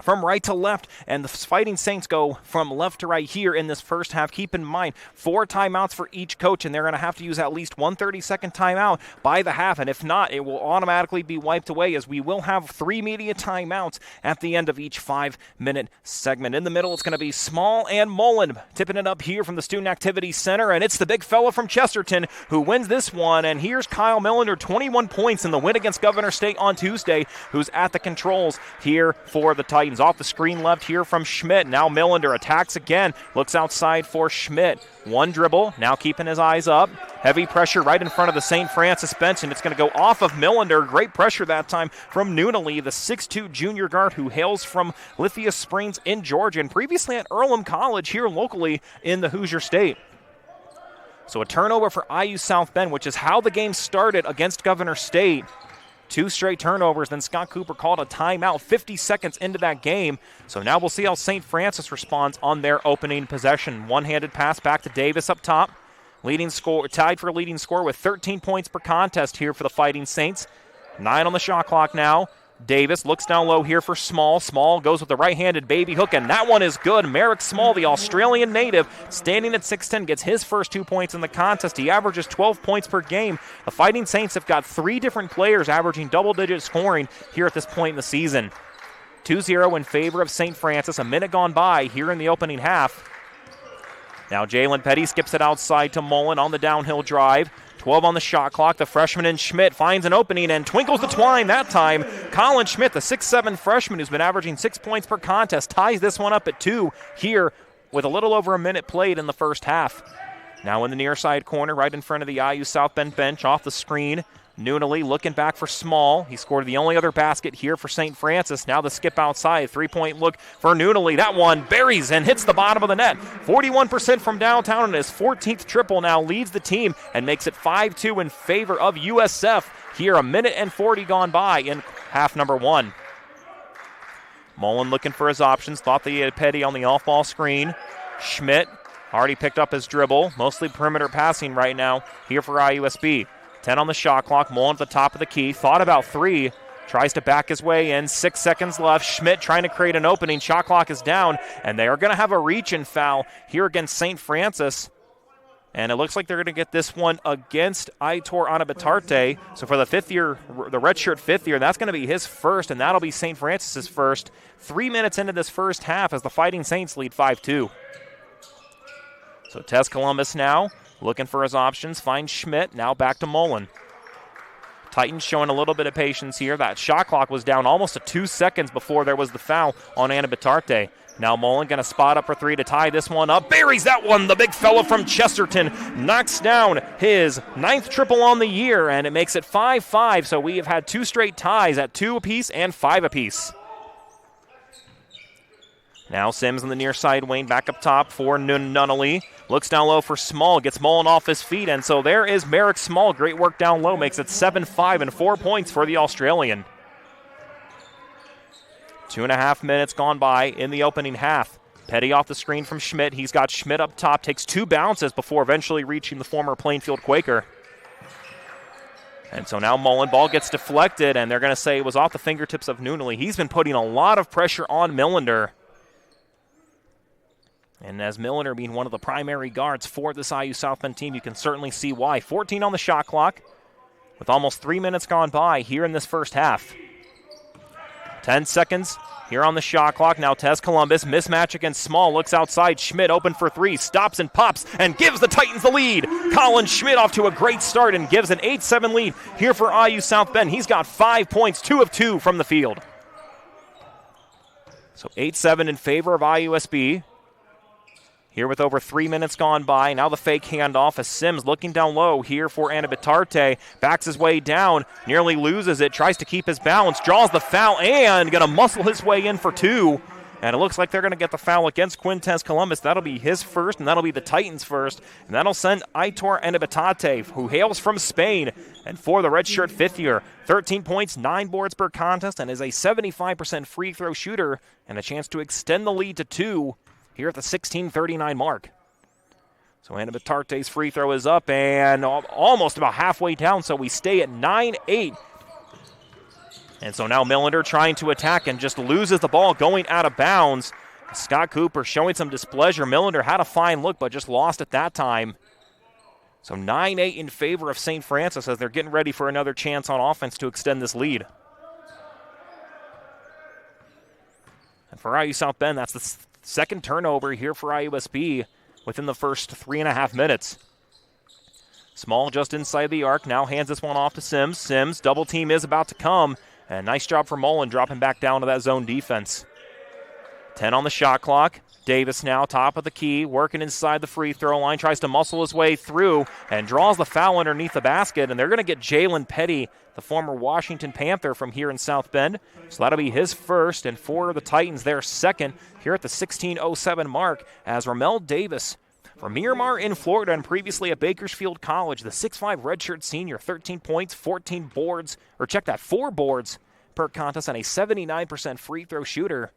from right to left, and the Fighting Saints go from left to right here in this first half. Keep in mind, 4 timeouts for each coach, and they're going to have to use at least one 30-second timeout by the half, and if not, it will automatically be wiped away, as we will have 3 media timeouts at the end of each 5-minute segment. In the middle, it's going to be Small and Mullen tipping it up here from the Student Activities Center, and it's the big fella from Chesterton who wins this one, and here's Kyle Millender, 21 points in the win against Governor State on Tuesday, who's at the controls here for the Titans. Off the screen left here from Schmidt. Now Millender attacks again. Looks outside for Schmidt. One dribble. Now keeping his eyes up. Heavy pressure right in front of the St. Francis bench, and it's going to go off of Millender. Great pressure that time from Noonally, the 6'2 junior guard who hails from Lithia Springs in Georgia and previously at Earlham College here locally in the Hoosier State. So a turnover for IU South Bend, which is how the game started against Governor State. 2 straight turnovers, then Scott Cooper called a timeout 50 seconds into that game. So now we'll see how St. Francis responds on their opening possession. One-handed pass back to Davis up top. Tied for leading score with 13 points per contest here for the Fighting Saints. 9 on the shot clock now. Davis looks down low here for Small. Small goes with the right-handed baby hook, and that one is good. Merrick Small, the Australian native, standing at 6'10", gets his first 2 points in the contest. He averages 12 points per game. The Fighting Saints have got 3 different players averaging double-digit scoring here at this point in the season. 2-0 in favor of St. Francis. A minute gone by here in the opening half. Now Jalen Petty skips it outside to Mullen on the downhill drive. 12 on the shot clock. The freshman in Schmidt finds an opening and twinkles the twine that time. Colin Schmidt, the 6'7 freshman who's been averaging 6 points per contest, ties this one up at 2 here with a little over a minute played in the first half. Now in the near side corner, right in front of the IU South Bend bench, off the screen. Noonally looking back for Small. He scored the only other basket here for St. Francis. Now the skip outside. 3-point look for Noonally. That one buries and hits the bottom of the net. 41% from downtown, and his 14th triple now leads the team and makes it 5-2 in favor of USF. Here, a minute and 40 gone by in half number 1. Mullen looking for his options. Thought that he had Petty on the off-ball screen. Schmidt already picked up his dribble. Mostly perimeter passing right now here for IUSB. 10 on the shot clock. Mullen at the top of the key. Thought about 3. Tries to back his way in. 6 seconds left. Schmidt trying to create an opening. Shot clock is down, and they are going to have a reach-in foul here against St. Francis. And it looks like they're going to get this one against Aitor Anabatarte. So for the redshirt fifth year, that's going to be his first, and that'll be St. Francis's first. 3 minutes into this first half as the Fighting Saints lead 5-2. So Tess Columbus now looking for his options, finds Schmidt, now back to Mullen. Titans showing a little bit of patience here. That shot clock was down almost to 2 seconds before there was the foul on Anabatarte. Now Mullen going to spot up for 3 to tie this one up. Buries that one. The big fella from Chesterton knocks down his 9th triple on the year, and it makes it 5-5. So we have had 2 straight ties at 2 apiece and 5 apiece. Now Sims in the near side wing, back up top for Nunnally. Looks down low for Small, gets Mullen off his feet, and so there is Merrick Small. Great work down low, makes it 7-5 and 4 points for the Australian. 2.5 minutes gone by in the opening half. Petty off the screen from Schmidt. He's got Schmidt up top, takes 2 bounces before eventually reaching the former Plainfield Quaker. And so now Mullen, ball gets deflected, and they're going to say it was off the fingertips of Nunnally. He's been putting a lot of pressure on Millender. And as Millender being one of the primary guards for this IU South Bend team, you can certainly see why. 14 on the shot clock with almost 3 minutes gone by here in this first half. 10 seconds here on the shot clock. Now Tess Columbus, mismatch against Small, looks outside. Schmidt open for 3, stops and pops and gives the Titans the lead. Colin Schmidt off to a great start and gives an 8-7 lead here for IU South Bend. He's got 5 points, 2 of 2 from the field. So 8-7 in favor of IUSB. Here with over 3 minutes gone by. Now the fake handoff as Sims looking down low here for Anabatarte. Backs his way down, nearly loses it, tries to keep his balance, draws the foul, and going to muscle his way in for 2. And it looks like they're going to get the foul against Quintez Columbus. That'll be his first, and that'll be the Titans' first. And that'll send Aitor Anabatarte, who hails from Spain, and for the redshirt fifth year, 13 points, 9 boards per contest, and is a 75% free throw shooter, and a chance to extend the lead to 2 here at the 16:39 mark. So Anabatarte's free throw is up and almost about halfway down, so we stay at 9-8 And so now Millender trying to attack and just loses the ball going out of bounds. Scott Cooper showing some displeasure. Millender had a fine look, but just lost at that time. So 9-8 in favor of St. Francis as they're getting ready for another chance on offense to extend this lead. And for IU South Bend, that's the second turnover here for IUSB within the first 3.5 minutes. Small just inside the arc, now hands this one off to Sims. Sims, double team is about to come. And nice job for Mullen dropping back down to that zone defense. 10 on the shot clock. Davis now top of the key, working inside the free throw line, tries to muscle his way through and draws the foul underneath the basket. And they're going to get Jalen Petty, the former Washington Panther from here in South Bend. So that'll be his first, and for the Titans, their second here at the 16:07 mark as Ramel Davis from Miramar in Florida and previously at Bakersfield College, the 6'5 redshirt senior, 13 points, 14 boards, or check that, 4 boards per contest and a 79% free throw shooter.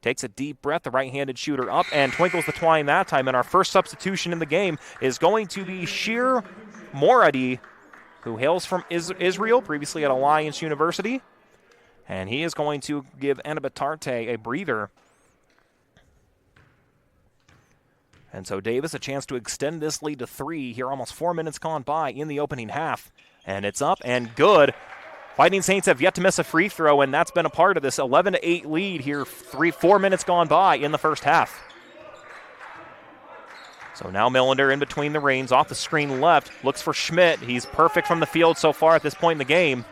Takes a deep breath, the right-handed shooter up and twinkles the twine that time. And our first substitution in the game is going to be Shir Moradi, who hails from Israel, previously at Alliance University. And he is going to give Anabatarte a breather. And so Davis a chance to extend this lead to 3 here, almost 4 minutes gone by in the opening half. And it's up and good. Fighting Saints have yet to miss a free throw, and that's been a part of this 11-8 lead here, 4 minutes gone by in the first half. So now Millender in between the reins, off the screen left, looks for Schmidt. He's perfect from the field so far at this point in the game.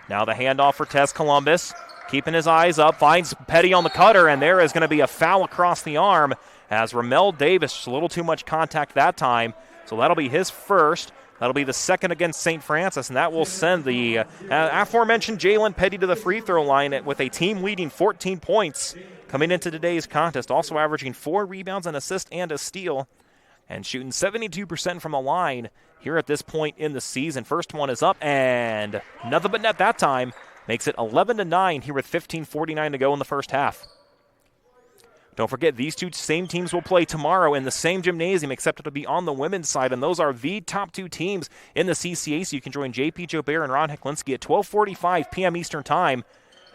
Now the handoff for Tez Columbus, keeping his eyes up, finds Petty on the cutter, and there is going to be a foul across the arm as Ramel Davis, just a little too much contact that time. So that'll be his first. That'll be the second against St. Francis, and that will send the aforementioned Jalen Petty to the free throw line with a team-leading 14 points coming into today's contest, also averaging 4 rebounds, an assist, and a steal, and shooting 72% from the line here at this point in the season. First one is up, and nothing but net that time. Makes it 11-9 here with 15:49 to go in the first half. Don't forget, these two same teams will play tomorrow in the same gymnasium, except it'll be on the women's side, and those are the top 2 teams in the CCA, so you can join J.P. Jobert and Ron Heklinski at 12:45 p.m. Eastern Time.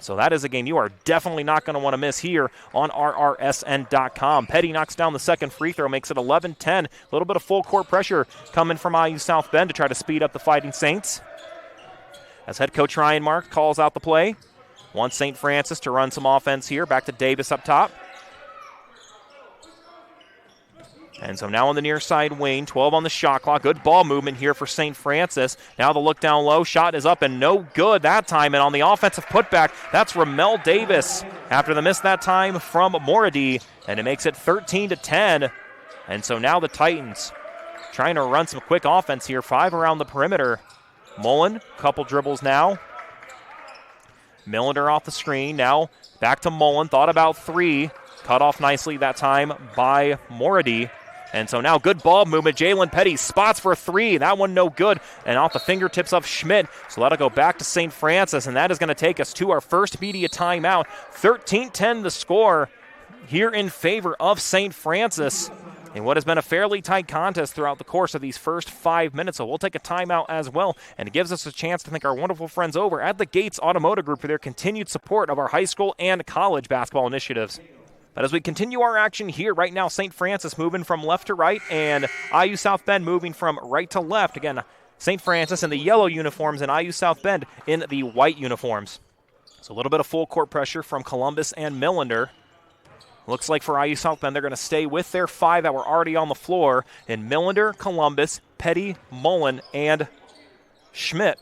So that is a game you are definitely not going to want to miss here on RRSN.com. Petty knocks down the second free throw, makes it 11-10. A little bit of full court pressure coming from IU South Bend to try to speed up the Fighting Saints. As head coach Ryan Mark calls out the play, wants St. Francis to run some offense here. Back to Davis up top. And so now on the near side wing, 12 on the shot clock. Good ball movement here for St. Francis. Now the look down low. Shot is up and no good that time. And on the offensive putback, that's Ramel Davis after the miss that time from Moradi. And it makes it 13-10. And so now the Titans trying to run some quick offense here. 5 around the perimeter. Mullen, couple dribbles now. Millender off the screen. Now back to Mullen. Thought about 3. Cut off nicely that time by Moradi. And so now good ball movement. Jalen Petty spots for 3. That one no good. And off the fingertips of Schmidt. So that'll go back to St. Francis. And that is going to take us to our first media timeout. 13-10 the score here in favor of St. Francis in what has been a fairly tight contest throughout the course of these first 5 minutes. So we'll take a timeout as well. And it gives us a chance to thank our wonderful friends over at the Gates Automotive Group for their continued support of our high school and college basketball initiatives. But as we continue our action here, right now, St. Francis moving from left to right, and IU South Bend moving from right to left. Again, St. Francis in the yellow uniforms and IU South Bend in the white uniforms. So a little bit of full court pressure from Columbus and Millender. Looks like for IU South Bend, they're going to stay with their 5 that were already on the floor in Millender, Columbus, Petty, Mullen, and Schmidt.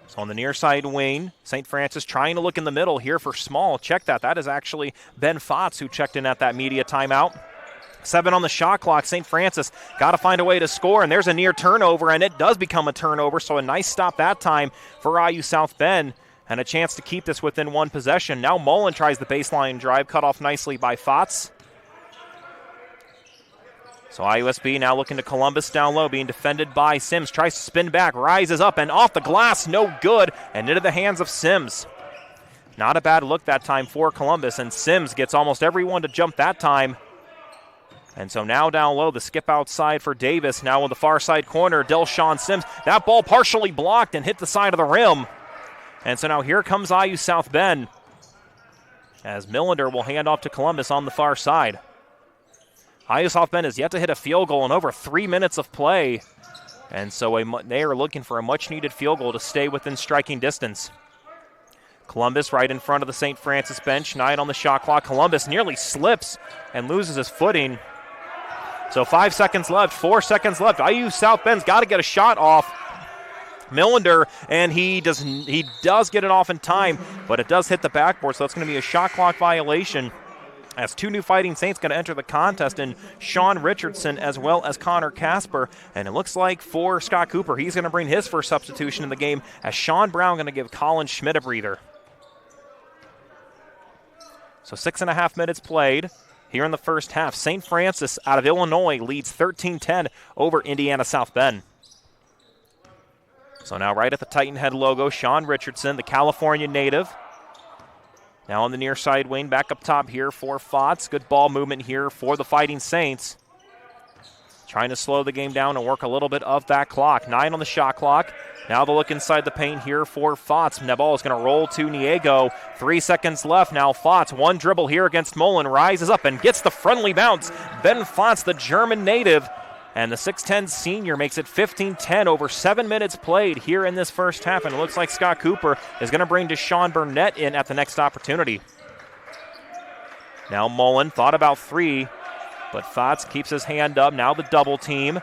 So on the near side wing, St. Francis trying to look in the middle here for Small. Check that. That is actually Ben Fotz who checked in at that media timeout. 7 on the shot clock. St. Francis got to find a way to score, and there's a near turnover, and it does become a turnover, so a nice stop that time for IU South Bend, and a chance to keep this within 1 possession. Now Mullen tries the baseline drive, cut off nicely by Fotz. So IUSB now looking to Columbus down low, being defended by Sims. Tries to spin back, rises up, and off the glass, no good, and into the hands of Sims. Not a bad look that time for Columbus, and Sims gets almost everyone to jump that time. And so now down low, the skip outside for Davis. Now in the far side corner, Delshawn Sims. That ball partially blocked and hit the side of the rim. And so now here comes IU South Bend, as Millender will hand off to Columbus on the far side. IU South Bend has yet to hit a field goal in over 3 minutes of play. And so they are looking for a much-needed field goal to stay within striking distance. Columbus right in front of the St. Francis bench. 9 on the shot clock. Columbus nearly slips and loses his footing. So 5 seconds left, 4 seconds left. IU South Bend's got to get a shot off Millender, and he does get it off in time, but it does hit the backboard, so that's going to be a shot clock violation, as 2 new Fighting Saints going to enter the contest in Sean Richardson as well as Connor Casper. And it looks like for Scott Cooper, he's going to bring his first substitution in the game, as Sean Brown going to give Colin Schmidt a breather. So 6.5 minutes played here in the first half. St. Francis out of Illinois leads 13-10 over Indiana South Bend. So now right at the Titan Head logo, Sean Richardson, the California native. Now on the near side wing, back up top here for Fotz. Good ball movement here for the Fighting Saints. Trying to slow the game down and work a little bit of that clock. 9 on the shot clock. Now the look inside the paint here for Fotz. That ball is going to roll to Niego. 3 seconds left. Now Fotz, one dribble here against Mullen, rises up and gets the friendly bounce. Ben Fotz, the German native, and the 6'10 senior makes it 15-10 over 7 minutes played here in this first half. And it looks like Scott Cooper is going to bring Deshaun Burnett in at the next opportunity. Now Mullen thought about 3, but Fotz keeps his hand up. Now the double team.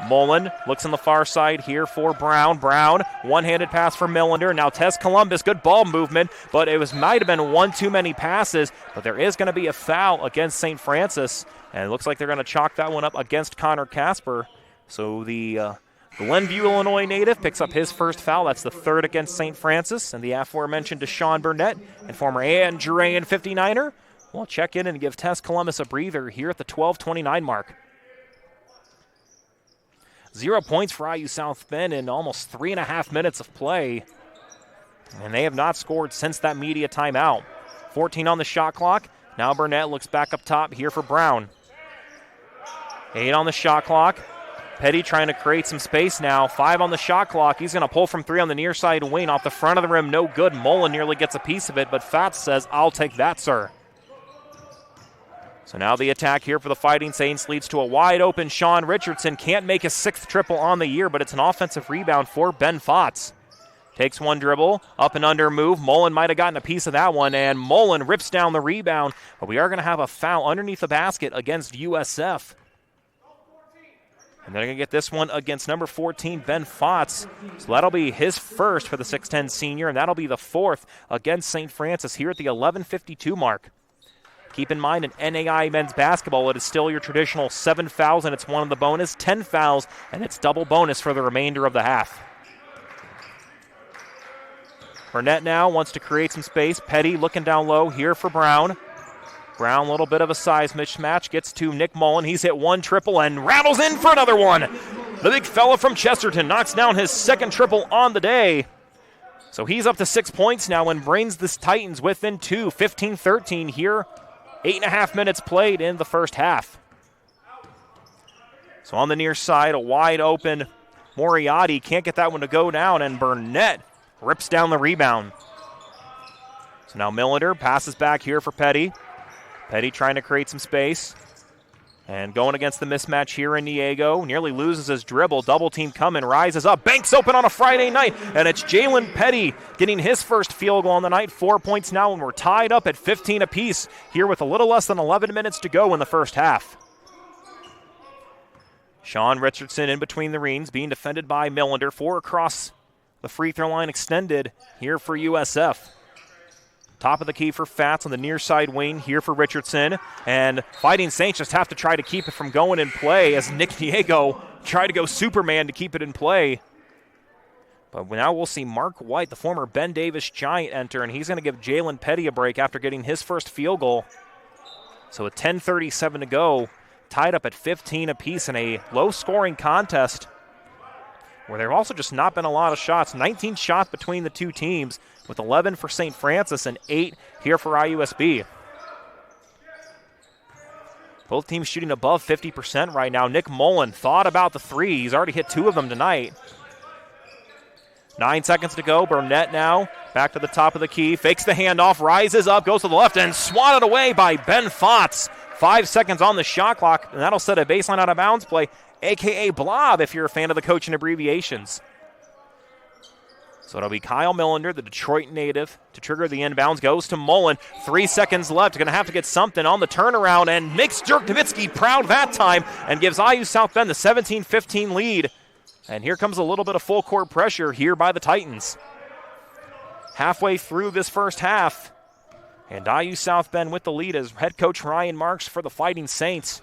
Mullen looks on the far side here for Brown. Brown, one-handed pass for Millender. Now Tess Columbus, good ball movement, but it might have been one too many passes. But there is going to be a foul against St. Francis, and it looks like they're going to chalk that one up against Connor Casper. So the Glenview, Illinois native picks up his first foul. That's the 3rd against St. Francis. And the aforementioned Deshaun Burnett and former Andrean 59er will check in and give Tess Columbus a breather here at the 12:29 mark. 0 points for IU South Bend in almost 3.5 minutes of play. And they have not scored since that media timeout. 14 on the shot clock. Now Burnett looks back up top here for Brown. 8 on the shot clock. Petty trying to create some space now. 5 on the shot clock. He's going to pull from 3 on the near side wing. Off the front of the rim, no good. Mullen nearly gets a piece of it, but Fats says, "I'll take that, sir." So now the attack here for the Fighting Saints leads to a wide-open Sean Richardson. Can't make his 6th triple on the year, but it's an offensive rebound for Ben Fotz. Takes one dribble, up and under move. Mullen might have gotten a piece of that one, and Mullen rips down the rebound. But we are going to have a foul underneath the basket against USF. And they're going to get this one against number 14, Ben Fotz. So that'll be his first for the 6'10 senior, and that'll be the 4th against St. Francis here at the 11:52 mark. Keep in mind, in NAI men's basketball, it is still your traditional 7 fouls, and it's one of the bonus, 10 fouls, and it's double bonus for the remainder of the half. Burnett now wants to create some space. Petty looking down low here for Brown. Brown, a little bit of a size mismatch, gets to Nick Mullen. He's hit one triple and rattles in for another one. The big fella from Chesterton knocks down his 2nd triple on the day. So he's up to 6 points now and brings the Titans within 2, 15-13 here. 8.5 minutes played in the first half. So on the near side, a wide open Moriarty can't get that one to go down, and Burnett rips down the rebound. So now Millender passes back here for Petty. Petty trying to create some space. And going against the mismatch here in Niego. Nearly loses his dribble. Double team coming. Rises up. Banks open on a Friday night. And it's Jalen Petty getting his first field goal on the night. 4 points now, and we're tied up at 15 apiece here with a little less than 11 minutes to go in the first half. Sean Richardson in between the rings, being defended by Millender. 4 across the free throw line extended here for USF. Top of the key for Fats on the near side wing here for Richardson. And Fighting Saints just have to try to keep it from going in play as Nick Diego tried to go Superman to keep it in play. But now we'll see Mark White, the former Ben Davis Giant, enter, and he's going to give Jalen Petty a break after getting his first field goal. So with 10:37 to go, tied up at 15 apiece in a low-scoring contest where there have also just not been a lot of shots. 19 shots between the two teams, with 11 for St. Francis and 8 here for IUSB. Both teams shooting above 50% right now. Nick Mullen thought about the 3. He's already hit 2 of them tonight. 9 seconds to go. Burnett now back to the top of the key. Fakes the handoff, rises up, goes to the left, and swatted away by Ben Fotz. 5 seconds on the shot clock, and that'll set a baseline out of bounds play, a.k.a. Blob if you're a fan of the coaching abbreviations. So it'll be Kyle Millender, the Detroit native, to trigger the inbounds. Goes to Mullen. 3 seconds left. Going to have to get something on the turnaround and makes Dirk Nowitzki proud that time and gives IU South Bend the 17-15 lead. And here comes a little bit of full court pressure here by the Titans. Halfway through this first half, and IU South Bend with the lead as head coach Ryan Marks for the Fighting Saints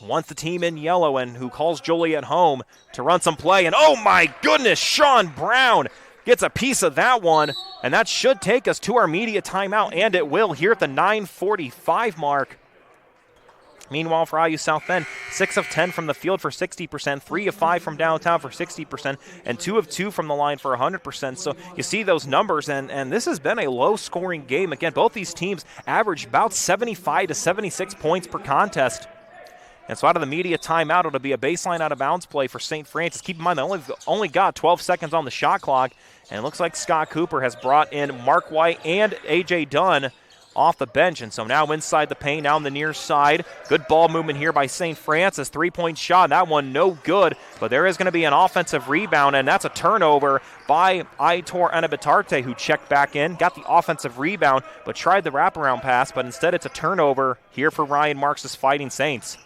wants the team in yellow and who calls Joliet home to run some play. And oh my goodness, Sean Brown gets a piece of that one. And that should take us to our media timeout, and it will here at the 9:45 mark. Meanwhile, for IU South Bend, 6 of 10 from the field for 60%, 3 of 5 from downtown for 60%, and 2 of 2 from the line for 100%. So you see those numbers, and this has been a low-scoring game. Again, both these teams average about 75 to 76 points per contest. And so out of the media timeout, it'll be a baseline out-of-bounds play for St. Francis. Keep in mind, they only got 12 seconds on the shot clock, and it looks like Scott Cooper has brought in Mark White and A.J. Dunn off the bench. And so now inside the paint, now on the near side. Good ball movement here by St. Francis. 3-point shot. That one no good. But there is going to be an offensive rebound, and that's a turnover by Aitor Enabitarte, who checked back in, got the offensive rebound, but tried the wraparound pass. But instead it's a turnover here for Ryan Marks' Fighting Saints.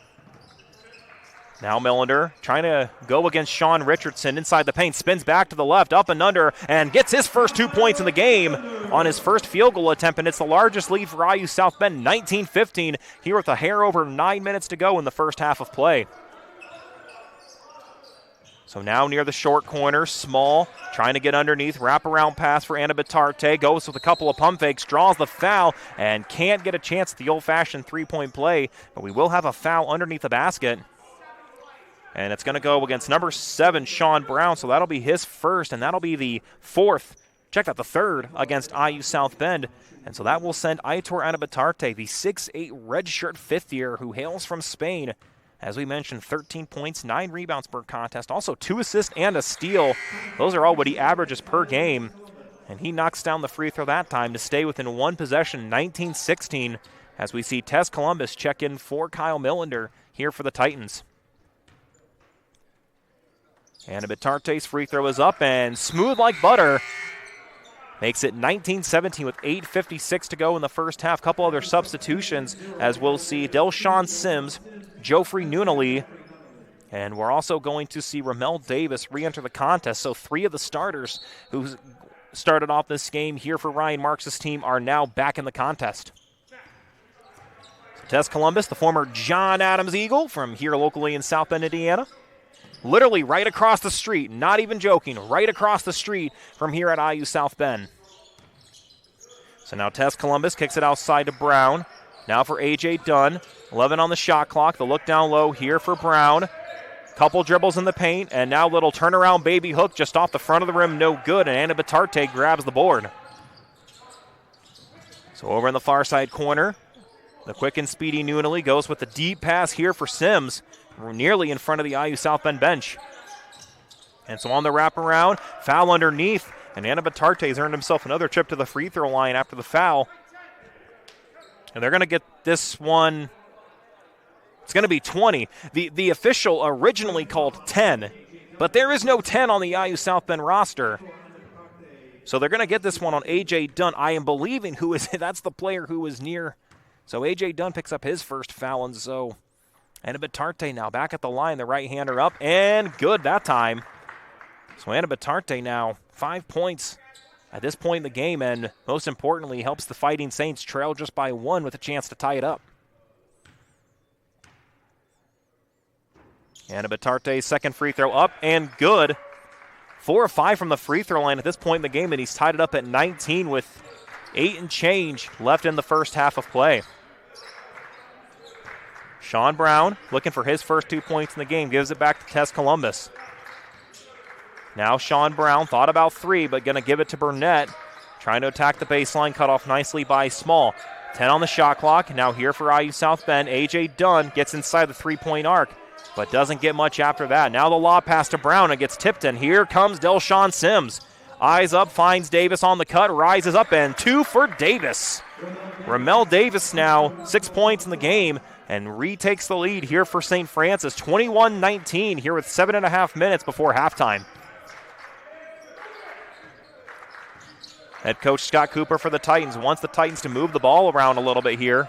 Now Millender trying to go against Sean Richardson inside the paint, spins back to the left, up and under, and gets his first 2 points in the game on his first field goal attempt, and it's the largest lead for IU South Bend, 19-15, here with a hair over 9 minutes to go in the first half of play. So now near the short corner, Small trying to get underneath, wraparound pass for Enabitarte, goes with a couple of pump fakes, draws the foul, and can't get a chance at the old-fashioned three-point play, but we will have a foul underneath the basket. And it's going to go against number 7, Sean Brown, so that'll be his first, and that'll be the fourth, the third against IU South Bend. And so that will send Aitor Enabitarte, the 6'8 redshirt fifth-year who hails from Spain. As we mentioned, 13 points, 9 rebounds per contest, also 2 assists and a steal. Those are all what he averages per game. And he knocks down the free throw that time to stay within one possession, 19-16, as we see Tess Columbus check in for Kyle Millender here for the Titans. Anabitarte's free throw is up and smooth like butter. Makes it 19-17 with 8:56 to go in the first half. Couple other substitutions as we'll see Delshawn Sims, Joffrey Nunali, and we're also going to see Ramel Davis re-enter the contest. So 3 of the starters who started off this game here for Ryan Marks' team are now back in the contest. So Tess Columbus, the former John Adams Eagle from here locally in South Bend, Indiana. Literally right across the street, not even joking, right across the street from here at IU South Bend. So now Tess Columbus kicks it outside to Brown. Now for A.J. Dunn, 11 on the shot clock. The look down low here for Brown. Couple dribbles in the paint, and now little turnaround baby hook just off the front of the rim, no good, and Anabitarte grabs the board. So over in the far side corner, the quick and speedy Nunali goes with the deep pass here for Sims. We're nearly in front of the IU South Bend bench. And so on the wraparound, foul underneath, and Anabitarte has earned himself another trip to the free throw line after the foul. And they're going to get this one, it's going to be 20. The official originally called 10, but there is no 10 on the IU South Bend roster. So they're going to get this one on A.J. Dunn. I am believing that's the player who was near. So A.J. Dunn picks up his first foul, and so Anabitarte now back at the line, the right-hander up, and good that time. So Anabitarte now 5 points at this point in the game, and most importantly, helps the Fighting Saints trail just by 1 with a chance to tie it up. Anabitarte's second free throw up and good. 4 of 5 from the free throw line at this point in the game, and he's tied it up at 19 with 8 and change left in the first half of play. Sean Brown looking for his first 2 points in the game, gives it back to Tess Columbus. Now Sean Brown thought about 3, but going to give it to Burnett. Trying to attack the baseline, cut off nicely by Small. 10 on the shot clock. Now here for IU South Bend, A.J. Dunn gets inside the 3-point arc. but doesn't get much after that. Now the lob pass to Brown and gets tipped in. Here comes Delshawn Sims. Eyes up, finds Davis on the cut, rises up, and 2 for Davis. Ramel Davis now 6 points in the game and retakes the lead here for St. Francis. 21-19 here with 7.5 minutes before halftime. Head coach Scott Cooper for the Titans wants the Titans to move the ball around a little bit here.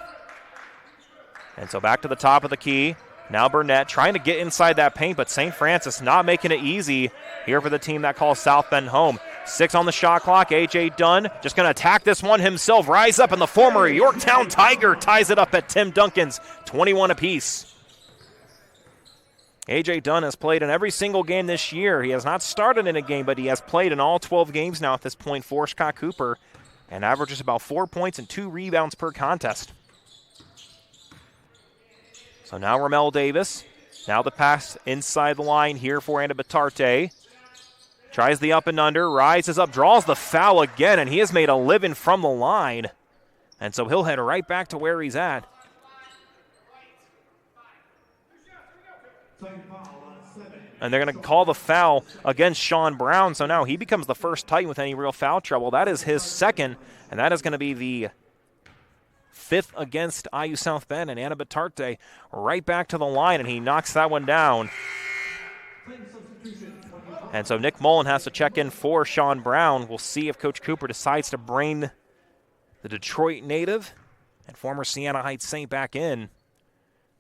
And so back to the top of the key. Now Burnett trying to get inside that paint, but St. Francis not making it easy here for the team that calls South Bend home. 6 on the shot clock. A.J. Dunn just going to attack this one himself. Rise up, and the former Yorktown Tiger ties it up at Tim Duncan's 21 apiece. A.J. Dunn has played in every single game this year. He has not started in a game, but he has played in all 12 games now at this point for Scott Cooper and averages about 4 points and 2 rebounds per contest. So now Ramel Davis. Now the pass inside the line here for Anna Batarte. Tries the up and under, rises up, draws the foul again, and he has made a living from the line. And so he'll head right back to where he's at. And they're going to call the foul against Sean Brown. So now he becomes the first Titan with any real foul trouble. That is his second, and that is going to be the 5th against IU South Bend. And Anna Batarte right back to the line, and he knocks that one down. And so Nick Mullen has to check in for Sean Brown. We'll see if Coach Cooper decides to bring the Detroit native and former Siena Heights Saint back in.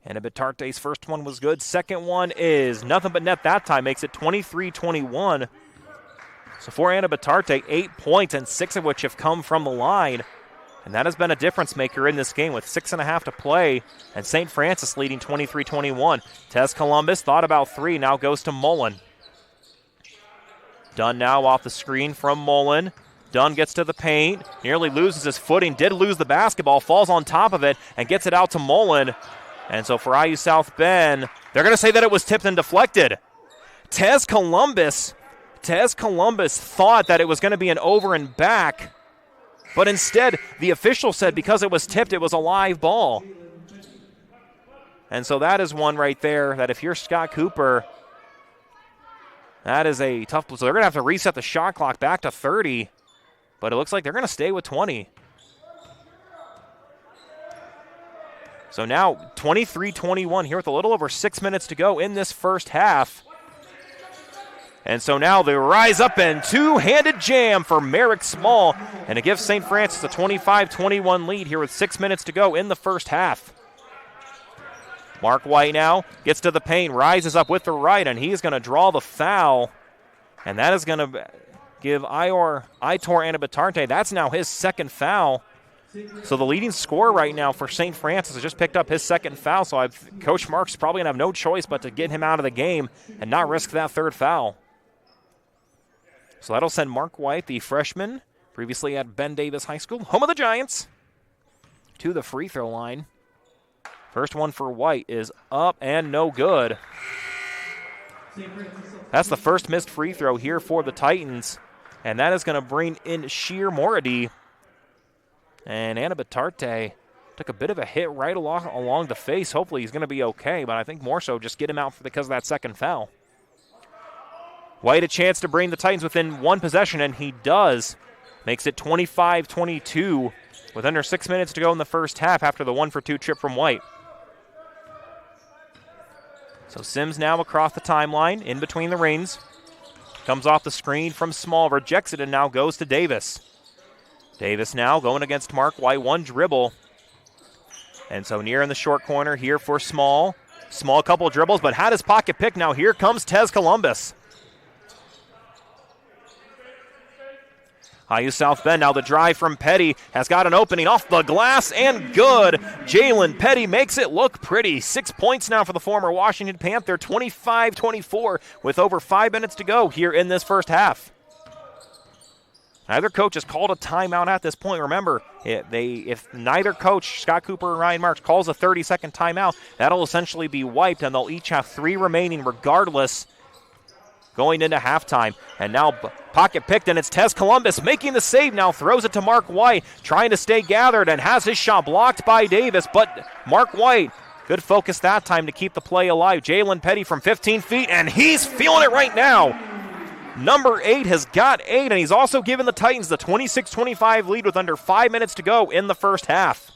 And Batarte's first one was good. Second one is nothing but net that time. Makes it 23-21. So for Anna Batarte, 8 points, and 6 of which have come from the line. And that has been a difference maker in this game with 6.5 to play. And St. Francis leading 23-21. Tez Columbus thought about 3, now goes to Mullen. Dunn now off the screen from Mullen. Dunn gets to the paint, nearly loses his footing, did lose the basketball, falls on top of it, and gets it out to Mullen. And so for IU South Bend, they're going to say that it was tipped and deflected. Tez Columbus thought that it was going to be an over and back, but instead the official said because it was tipped, it was a live ball. And so that is one right there that if you're Scott Cooper, that is a tough play. So they're going to have to reset the shot clock back to 30, but it looks like they're going to stay with 20. So now 23-21 here with a little over 6 minutes to go in this first half. And so now they rise up and two-handed jam for Merrick Small, and it gives St. Francis a 25-21 lead here with 6 minutes to go in the first half. Mark White now gets to the paint, rises up with the right, and he is going to draw the foul. And that is going to give Aitor Anna Batarte, that's now his second foul. So the leading scorer right now for St. Francis has just picked up his second foul. So Coach Mark's probably going to have no choice but to get him out of the game and not risk that third foul. So that'll send Mark White, the freshman, previously at Ben Davis High School, home of the Giants, to the free throw line. First one for White is up and no good. That's the first missed free throw here for the Titans. And that is going to bring in Sheer Morady. And Anna Batarte took a bit of a hit right along the face. Hopefully he's going to be okay, but I think more so just get him out because of that second foul. White a chance to bring the Titans within one possession, and he does. Makes it 25-22 with under 6 minutes to go in the first half after the 1-for-2 trip from White. So Sims now across the timeline, in between the rings. Comes off the screen from Small, rejects it, and now goes to Davis. Davis now going against Mark White, one dribble. And so near in the short corner here for Small. Small couple dribbles, but had his pocket pick. Now here comes Tez Columbus. IU South Bend, now the drive from Petty has got an opening off the glass and good. Jalen Petty makes it look pretty. 6 points now for the former Washington Panther, 25-24 with over 5 minutes to go here in this first half. Neither coach has called a timeout at this point. Remember, if neither coach, Scott Cooper or Ryan Marks, calls a 30-second timeout, that'll essentially be wiped, and they'll each have 3 remaining regardless going into halftime. And now pocket picked, and it's Tez Columbus making the save now, throws it to Mark White, trying to stay gathered, and has his shot blocked by Davis, but Mark White Good focus that time to keep the play alive. Jalen Petty from 15 feet, and he's feeling it right now. Number 8 has got 8, and he's also given the Titans the 26-25 lead with under 5 minutes to go in the first half.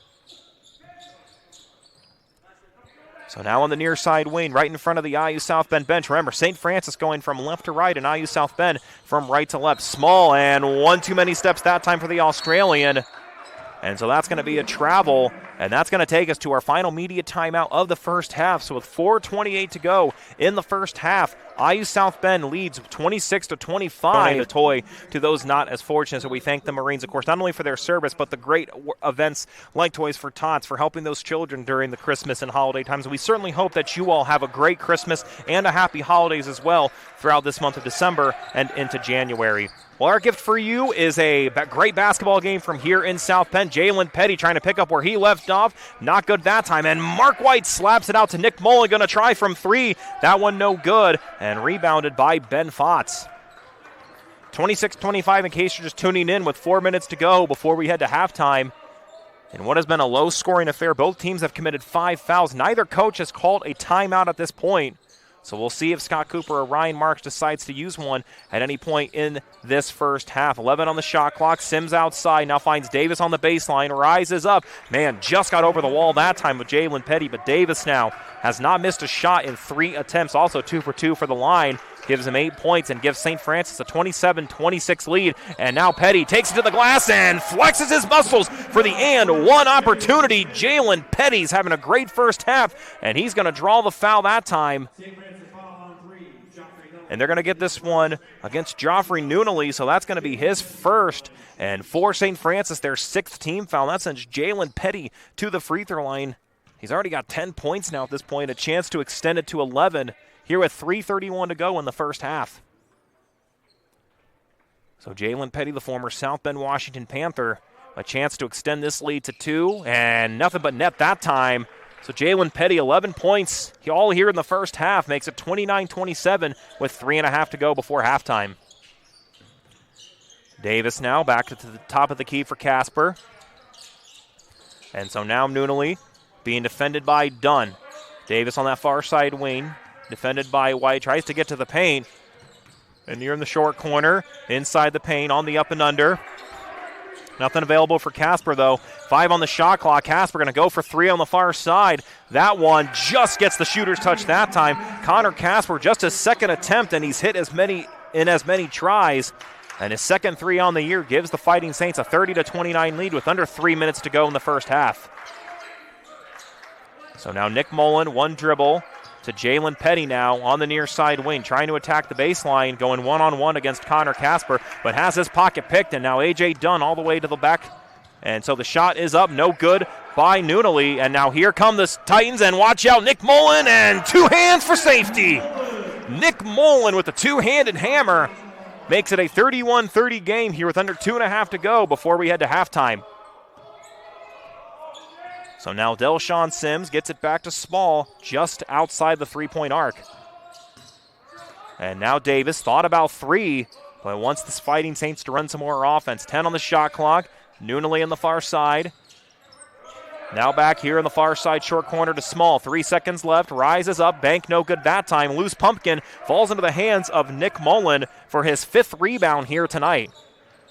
So now on the near side wing, right in front of the IU South Bend bench. Remember, St. Francis going from left to right, and IU South Bend from right to left. Small, and one too many steps that time for the Australian. And so that's going to be a travel, and that's going to take us to our final media timeout of the first half. So with 4:28 to go in the first half, IU South Bend leads 26-25. A toy to those not as fortunate. So we thank the Marines, of course, not only for their service, but the great events like Toys for Tots for helping those children during the Christmas and holiday times. And we certainly hope that you all have a great Christmas and a happy holidays as well throughout this month of December and into January. Well, our gift for you is a great basketball game from here in South Bend. Jalen Petty trying to pick up where he left off. Not good that time. And Mark White slaps it out to Nick Mullen. Going to try from 3. That one no good. And rebounded by Ben Fotz. 26-25 in case you're just tuning in with 4 minutes to go before we head to halftime. In what has been a low-scoring affair, both teams have committed 5 fouls. Neither coach has called a timeout at this point. So we'll see if Scott Cooper or Ryan Marks decides to use one at any point in this first half. 11 on the shot clock. Sims outside. Now finds Davis on the baseline. Rises up. Man, just got over the wall that time with Jalen Petty. But Davis now has not missed a shot in 3 attempts. Also 2 for 2 for the line. Gives him 8 points and gives St. Francis a 27-26 lead. And now Petty takes it to the glass and flexes his muscles for the and one opportunity. Jalen Petty's having a great first half, and he's going to draw the foul that time. And they're going to get this one against Joffrey Noonally, so that's going to be his first. And for St. Francis, their 6th team foul. That sends Jalen Petty to the free throw line. He's already got 10 points now at this point, a chance to extend it to 11 here with 3:31 to go in the first half. So Jalen Petty, the former South Bend Washington Panther, a chance to extend this lead to 2, and nothing but net that time. So Jalen Petty, 11 points, all here in the first half, makes it 29-27 with 3.5 to go before halftime. Davis now back to the top of the key for Casper. And so now Noonally being defended by Dunn. Davis on that far side wing, defended by White, tries to get to the paint. And you're in the short corner, inside the paint, on the up and under. Nothing available for Casper, though. 5 on the shot clock. Casper going to go for 3 on the far side. That one just gets the shooter's touch that time. Connor Casper, just his second attempt, and he's hit as many tries. And his second 3 on the year gives the Fighting Saints a 30-29 lead with under 3 minutes to go in the first half. So now Nick Mullen, one dribble to Jalen Petty now on the near side wing, trying to attack the baseline, going one-on-one against Connor Casper, but has his pocket picked, and now A.J. Dunn all the way to the back. And so the shot is up, no good by Noonally, and now here come the Titans, and watch out, Nick Mullen, and 2 hands for safety. Nick Mullen with the 2-handed hammer makes it a 31-30 game here with under 2.5 to go before we head to halftime. So now Delshawn Sims gets it back to Small, just outside the 3-point arc. And now Davis thought about 3, but wants the Fighting Saints to run some more offense. 10 on the shot clock. Noonally on the far side. Now back here in the far side, short corner to Small. 3 seconds left, rises up, bank no good that time. Loose pumpkin falls into the hands of Nick Mullen for his 5th rebound here tonight.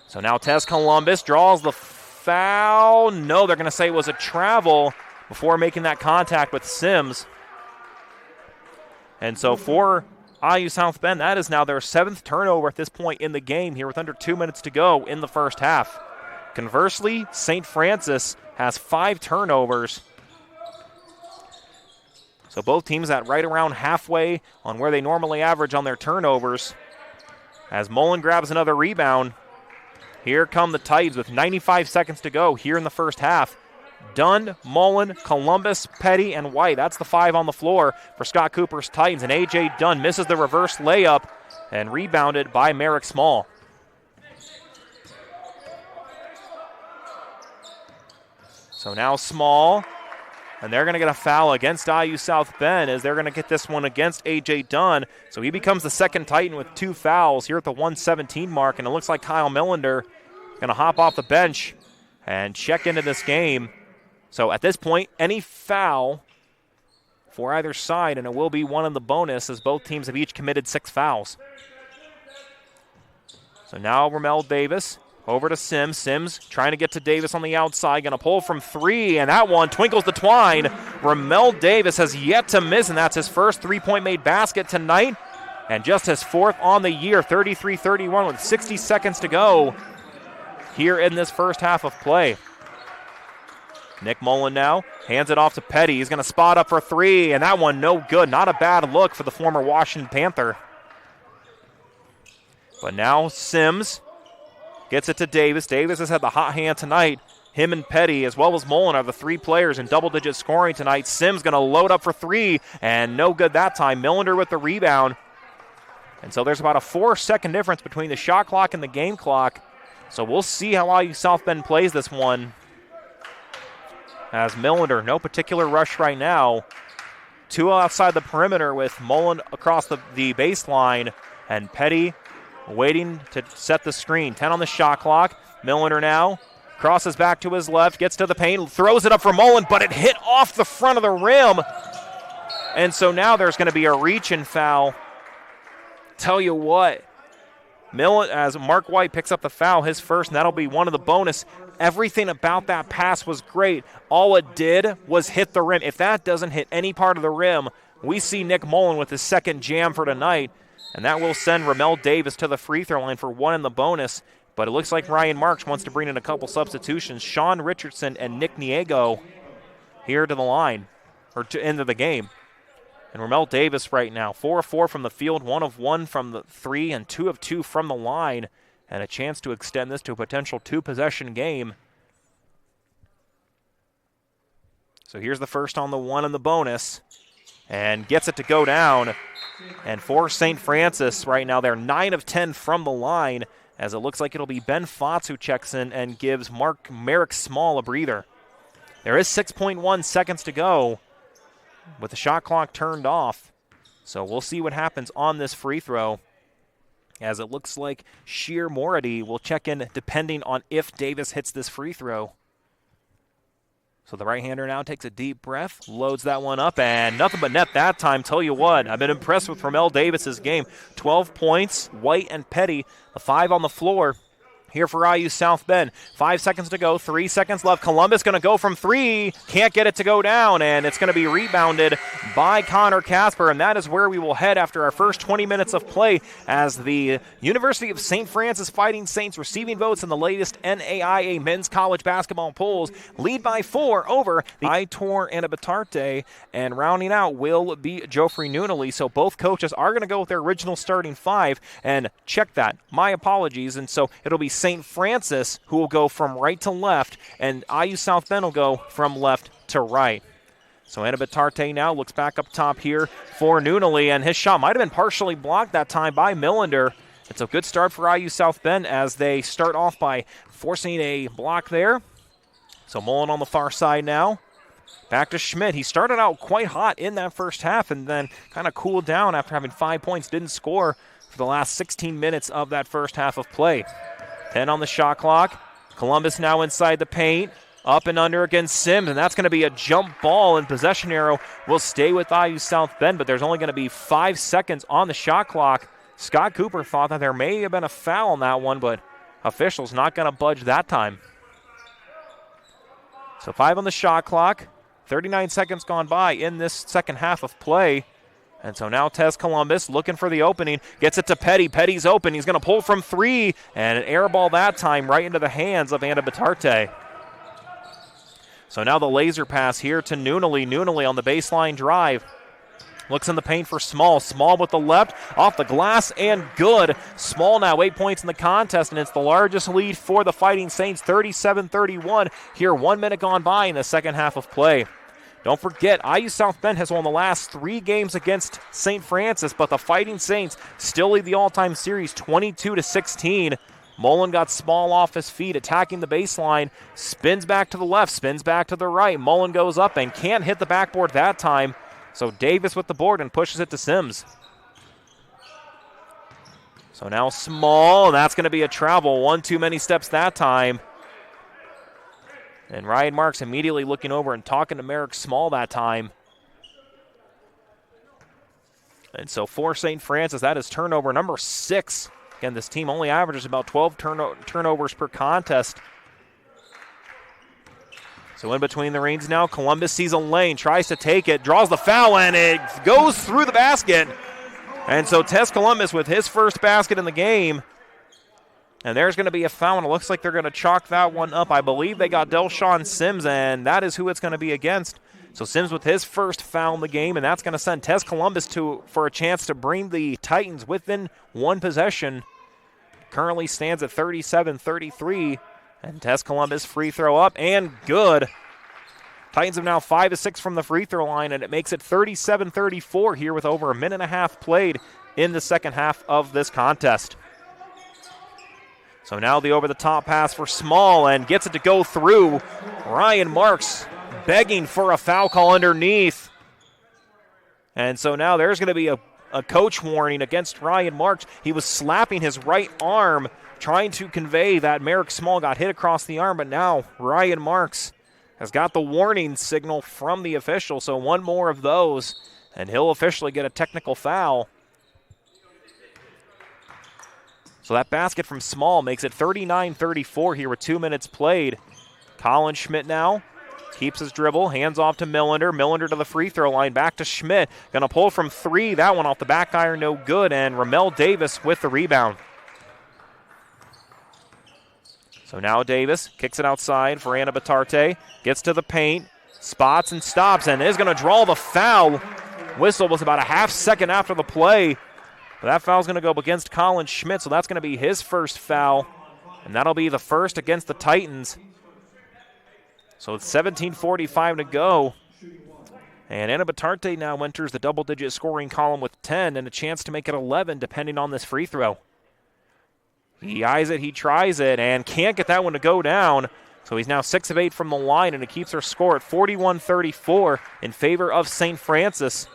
So now Tez Columbus draws the foul. No, they're going to say it was a travel before making that contact with Sims. And so for IU South Bend, that is now their 7th turnover at this point in the game here with under 2 minutes to go in the first half. Conversely, St. Francis has 5 turnovers. So both teams at right around halfway on where they normally average on their turnovers. As Mullen grabs another rebound, here come the Titans with 95 seconds to go here in the first half. Dunn, Mullen, Columbus, Petty, and White. That's the 5 on the floor for Scott Cooper's Titans. And A.J. Dunn misses the reverse layup and rebounded by Merrick Small. So now Small, and they're going to get a foul against IU South Bend as they're going to get this one against A.J. Dunn. So he becomes the second Titan with 2 fouls here at the 1:17 mark, and it looks like Kyle Millender going to hop off the bench and check into this game. So at this point, any foul for either side, and it will be one in the bonus as both teams have each committed 6 fouls. So now Ramel Davis over to Sims. Sims trying to get to Davis on the outside. Going to pull from 3, and that one twinkles the twine. Ramel Davis has yet to miss, and that's his first three-point made basket tonight. And just his 4th on the year, 33-31 with 60 seconds to go here in this first half of play. Nick Mullen now hands it off to Petty. He's going to spot up for 3, and that one no good. Not a bad look for the former Washington Panther. But now Sims gets it to Davis. Davis has had the hot hand tonight. Him and Petty, as well as Mullen, are the 3 players in double-digit scoring tonight. Sims going to load up for 3, and no good that time. Millender with the rebound. And so there's about a 4-second difference between the shot clock and the game clock. So we'll see how IU South Bend plays this one. As Millender, no particular rush right now. 2 outside the perimeter with Mullen across the baseline, and Petty waiting to set the screen. 10 on the shot clock. Millender now crosses back to his left, gets to the paint, throws it up for Mullen, but it hit off the front of the rim. And so now there's going to be a reach-in foul. Tell you what, Millen, as Mark White picks up the foul, his first, and that'll be one of the bonus. Everything about that pass was great. All it did was hit the rim. If that doesn't hit any part of the rim, we see Nick Mullen with his second jam for tonight. And that will send Ramel Davis to the free throw line for 1 in the bonus. But it looks like Ryan Marks wants to bring in a couple substitutions. Sean Richardson and Nick Niego here to the line, or to end of the game. And Ramel Davis right now, 4 of 4 from the field, 1 of 1 from the 3, and 2 of 2 from the line. And a chance to extend this to a potential 2-possession game. So here's the first on the 1 in the bonus. And gets it to go down. And for St. Francis right now, they're 9 of 10 from the line, as it looks like it'll be Ben Fotz who checks in and gives Merrick Small a breather. There is 6.1 seconds to go with the shot clock turned off. So we'll see what happens on this free throw, as it looks like Sheer Morady will check in depending on if Davis hits this free throw. So the right-hander now takes a deep breath, loads that one up, and nothing but net that time. Tell you what, I've been impressed with Ramel Davis's game. 12 points, White and Petty, the 5 on the floor here for IU South Bend. 5 seconds to go, 3 seconds left. Columbus going to go from 3, can't get it to go down, and it's going to be rebounded by Connor Casper, and that is where we will head after our first 20 minutes of play, as the University of St. Francis Fighting Saints receiving votes in the latest NAIA men's college basketball polls lead by 4 over the Itor Anabatarte, and rounding out will be Joffrey Noonally. So both coaches are going to go with their original starting 5, and check that, my apologies, and so it'll be St. Francis who will go from right to left, and IU South Bend will go from left to right. So Anabatarte now looks back up top here for Noonally, and his shot might have been partially blocked that time by Millender. It's a good start for IU South Bend as they start off by forcing a block there. So Mullen on the far side now. Back to Schmidt. He started out quite hot in that first half and then kind of cooled down after having 5 points. Didn't score for the last 16 minutes of that first half of play. 10 on the shot clock. Columbus now inside the paint. Up and under against Sims, and that's going to be a jump ball, and possession arrow will stay with IU South Bend, but there's only going to be 5 seconds on the shot clock. Scott Cooper thought that there may have been a foul on that one, but officials not going to budge that time. So 5 on the shot clock. 39 seconds gone by in this second half of play. And so now Tez Columbus looking for the opening. Gets it to Petty. Petty's open. He's going to pull from 3. And an air ball that time right into the hands of Anabatarte. So now the laser pass here to Noonally. Noonally on the baseline drive. Looks in the paint for Small. Small with the left. Off the glass and good. Small now 8 points in the contest. And it's the largest lead for the Fighting Saints. 37-31. Here 1 minute gone by in the second half of play. Don't forget, IU South Bend has won the last 3 games against St. Francis, but the Fighting Saints still lead the all-time series 22-16. Mullen got Small off his feet, attacking the baseline, spins back to the left, spins back to the right. Mullen goes up and can't hit the backboard that time. So Davis with the board and pushes it to Sims. So now Small, and that's going to be a travel. 1 too many steps that time. And Ryan Marks immediately looking over and talking to Merrick Small that time. And so for St. Francis, that is turnover number 6. Again, this team only averages about 12 turnovers per contest. So in between the reins now, Columbus sees a lane, tries to take it, draws the foul, and it goes through the basket. And so Tess Columbus with his first basket in the game. And there's going to be a foul, and it looks like they're going to chalk that one up. I believe they got Delshawn Sims, and that is who it's going to be against. So Sims with his first foul in the game, and that's going to send Tess Columbus for a chance to bring the Titans within one possession. Currently stands at 37-33. And Tess Columbus free throw up and good. Titans have now 5 of 6 from the free throw line, and it makes it 37-34 here with over a minute and a half played in the second half of this contest. So now the over-the-top pass for Small and gets it to go through. Ryan Marks begging for a foul call underneath. And so now there's going to be a coach warning against Ryan Marks. He was slapping his right arm, trying to convey that Merrick Small got hit across the arm, but now Ryan Marks has got the warning signal from the official, so one more of those, and he'll officially get a technical foul. So that basket from Small makes it 39-34 here with 2 minutes played. Colin Schmidt now keeps his dribble, hands off to Millender. Millender to the free throw line, back to Schmidt. Going to pull from 3, that one off the back iron, no good, and Ramel Davis with the rebound. So now Davis kicks it outside for Anna Batarte, gets to the paint, spots and stops, and is going to draw the foul. Whistle was about a half second after the play. But that foul's going to go up against Colin Schmidt, so that's going to be his first foul, and that'll be the first against the Titans. So it's 17:45 to go. And Anna Batarte now enters the double-digit scoring column with 10 and a chance to make it 11 depending on this free throw. He eyes it, he tries it, and can't get that one to go down. So he's now 6 of 8 from the line, and it keeps our score at 41-34 in favor of St. Francis.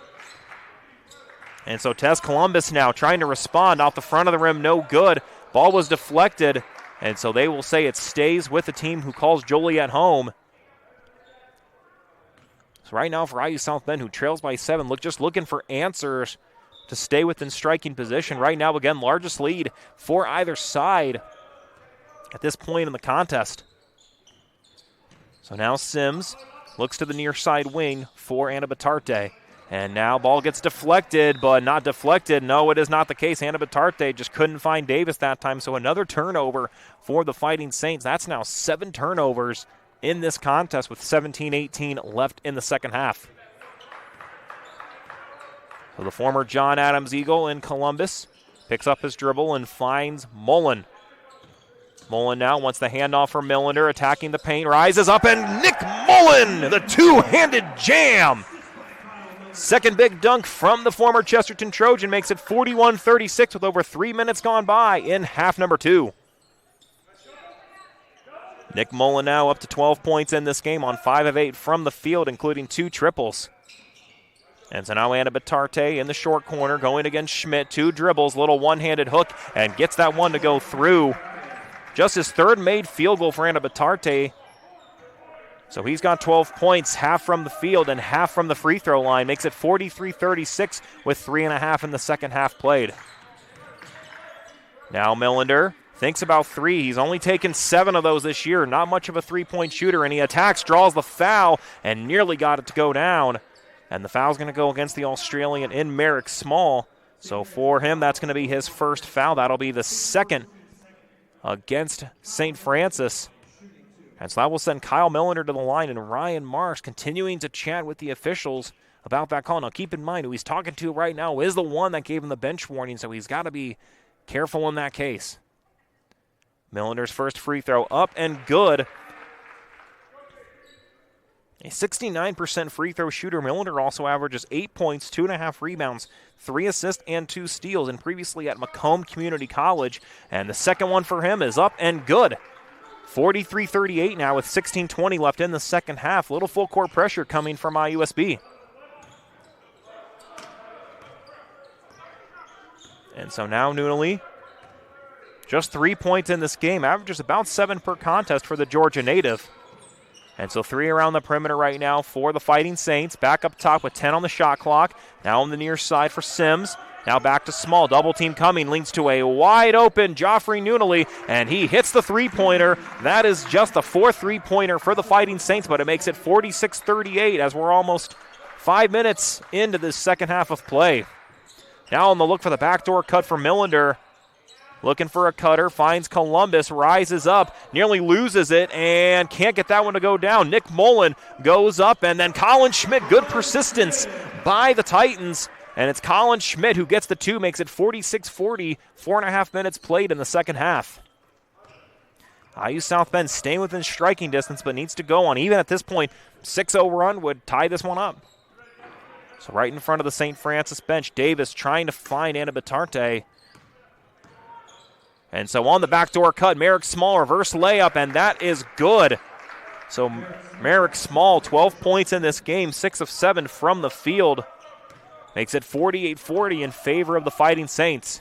And so Tess Columbus now trying to respond off the front of the rim, no good. Ball was deflected, and so they will say it stays with the team who calls Joliet home. So right now for IU South Bend, who trails by 7, just looking for answers to stay within striking position. Right now, again, largest lead for either side at this point in the contest. So now Sims looks to the near side wing for Anna Batarte. And now ball gets deflected, but not deflected. No, it is not the case. Anna Batarte just couldn't find Davis that time. So another turnover for the Fighting Saints. That's now 7 turnovers in this contest with 17-18 left in the second half. So the former John Adams Eagle in Columbus picks up his dribble and finds Mullen. Mullen now wants the handoff for Millender, attacking the paint, rises up, and Nick Mullen, the two-handed jam. Second big dunk from the former Chesterton Trojan makes it 41-36 with over 3 minutes gone by in half number 2. Nick Mullen now up to 12 points in this game on 5 of 8 from the field, including 2 triples. And so now Anna Batarte in the short corner going against Schmidt. 2 dribbles, little one-handed hook, and gets that one to go through. Just his third made field goal for Anna Batarte. So he's got 12 points, half from the field and half from the free throw line. Makes it 43-36 with 3.5 in the second half played. Now Millender thinks about 3. He's only taken 7 of those this year. Not much of a three-point shooter, and he attacks, draws the foul, and nearly got it to go down. And the foul's going to go against the Australian in Merrick Small. So for him, that's going to be his first foul. That'll be the second against St. Francis. And so that will send Kyle Millender to the line, and Ryan Marks continuing to chat with the officials about that call. Now keep in mind, who he's talking to right now is the one that gave him the bench warning, so he's got to be careful in that case. Millender's first free throw up and good. A 69% free throw shooter, Millender also averages 8 points, 2.5 rebounds, 3 assists, and 2 steals, and previously at Macomb Community College. And the second one for him is up and good. 43-38 now with 16:20 left in the second half. Little full court pressure coming from IUSB. And so now Noonally, just 3 points in this game, averages about 7 per contest for the Georgia native. And so 3 around the perimeter right now for the Fighting Saints. Back up top with 10 on the shot clock. Now on the near side for Sims. Now back to Small. Double team coming. Leans to a wide open Joffrey Nunali. And he hits the three-pointer. That is just a 4th three-pointer for the Fighting Saints, but it makes it 46-38 as we're almost 5 minutes into this second half of play. Now on the look for the backdoor cut for Millender. Looking for a cutter, finds Columbus, rises up, nearly loses it, and can't get that one to go down. Nick Mullen goes up, and then Colin Schmidt, good persistence by the Titans. And it's Colin Schmidt who gets the 2, makes it 46-40, 4.5 minutes played in the second half. IU South Bend staying within striking distance, but needs to go on. Even at this point, 6-0 run would tie this one up. So right in front of the St. Francis bench, Davis trying to find Anna Batarte. And so on the backdoor cut, Merrick Small, reverse layup, and that is good. So Merrick Small, 12 points in this game, 6 of 7 from the field. Makes it 48-40 in favor of the Fighting Saints.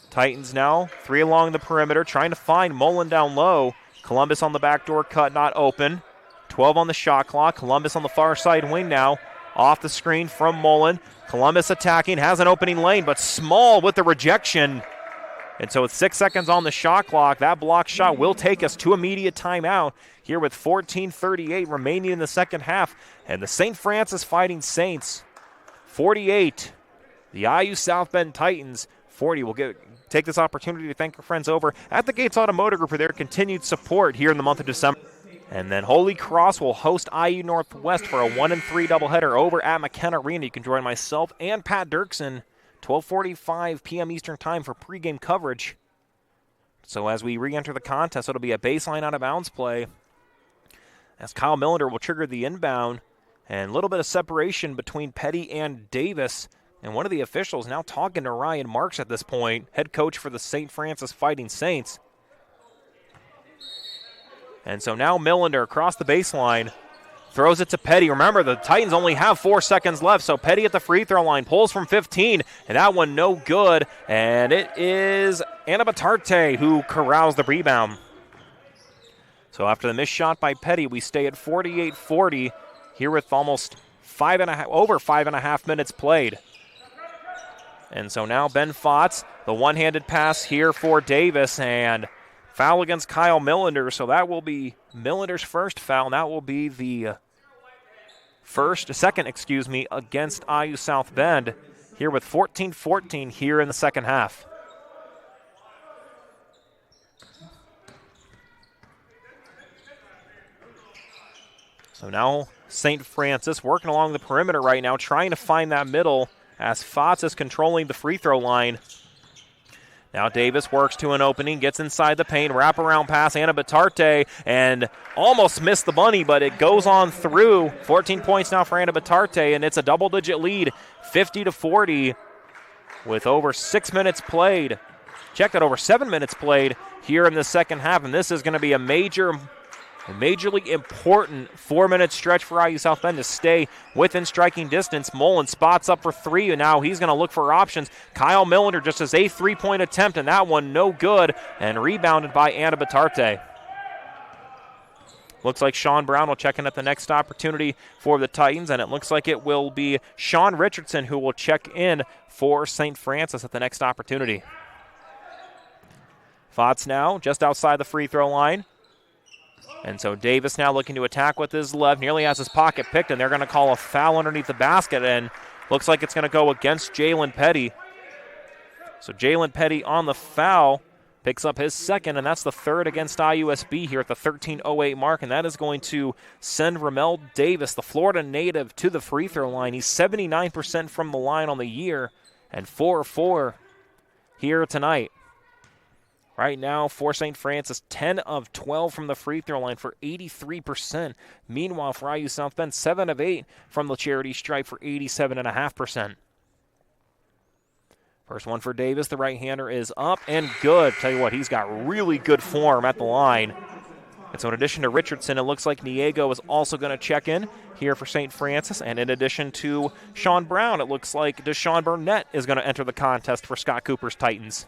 Titans now, 3 along the perimeter, trying to find Mullen down low. Columbus on the backdoor cut, not open. 12 on the shot clock. Columbus on the far side wing now. Off the screen from Mullen. Columbus attacking, has an opening lane, but Small with the rejection. And so with 6 seconds on the shot clock, that block shot will take us to immediate timeout here with 14:38 remaining in the second half. And the St. Francis Fighting Saints, 48. The IU South Bend Titans, 40. We'll take this opportunity to thank our friends over at the Gates Automotive Group for their continued support here in the month of December. And then Holy Cross will host IU Northwest for a 1-3 doubleheader over at McKenna Arena. You can join myself and Pat Dirksen, 12:45 p.m. Eastern Time for pregame coverage. So as we re-enter the contest, it'll be a baseline out-of-bounds play as Kyle Millender will trigger the inbound. And a little bit of separation between Petty and Davis. And one of the officials now talking to Ryan Marks at this point, head coach for the St. Francis Fighting Saints. And so now Millender across the baseline, throws it to Petty. Remember, the Titans only have 4 seconds left, so Petty at the free throw line pulls from 15, and that one no good. And it is Anna Batarte who corrals the rebound. So after the missed shot by Petty, we stay at 48-40 here with almost over 5.5 minutes played. And so now Ben Fotz, the one-handed pass here for Davis, and foul against Kyle Millender, so that will be Millender's first foul. That will be the second against IU South Bend here with 14-14 here in the second half. So now St. Francis working along the perimeter right now, trying to find that middle as Fotz is controlling the free throw line. Now Davis works to an opening, gets inside the paint, wraparound pass, Anna Batarte, and almost missed the bunny, but it goes on through. 14 points now for Anna Batarte, and it's a double-digit lead, 50-40, with over 6 minutes played. Check that, over 7 minutes played here in the second half, and this is going to be a majorly important 4-minute stretch for IU South Bend to stay within striking distance. Mullen spots up for 3, and now he's going to look for options. Kyle Millender just his 8th three-point attempt, and that one no good, and rebounded by Anna Batarte. Looks like Sean Brown will check in at the next opportunity for the Titans, and it looks like it will be Sean Richardson who will check in for St. Francis at the next opportunity. Fotz now just outside the free throw line. And so Davis now looking to attack with his left, nearly has his pocket picked, and they're going to call a foul underneath the basket, and looks like it's going to go against Jalen Petty. So Jalen Petty on the foul, picks up his second, and that's the third against IUSB here at the 13:08 mark, and that is going to send Ramel Davis, the Florida native, to the free throw line. He's 79% from the line on the year, and 4-4 here tonight. Right now for St. Francis, 10 of 12 from the free throw line for 83%. Meanwhile, for IU South Bend, 7 of 8 from the charity stripe for 87.5%. First one for Davis, the right-hander is up and good. Tell you what, he's got really good form at the line. And so in addition to Richardson, it looks like Niego is also going to check in here for St. Francis. And in addition to Sean Brown, it looks like Deshaun Burnett is going to enter the contest for Scott Cooper's Titans.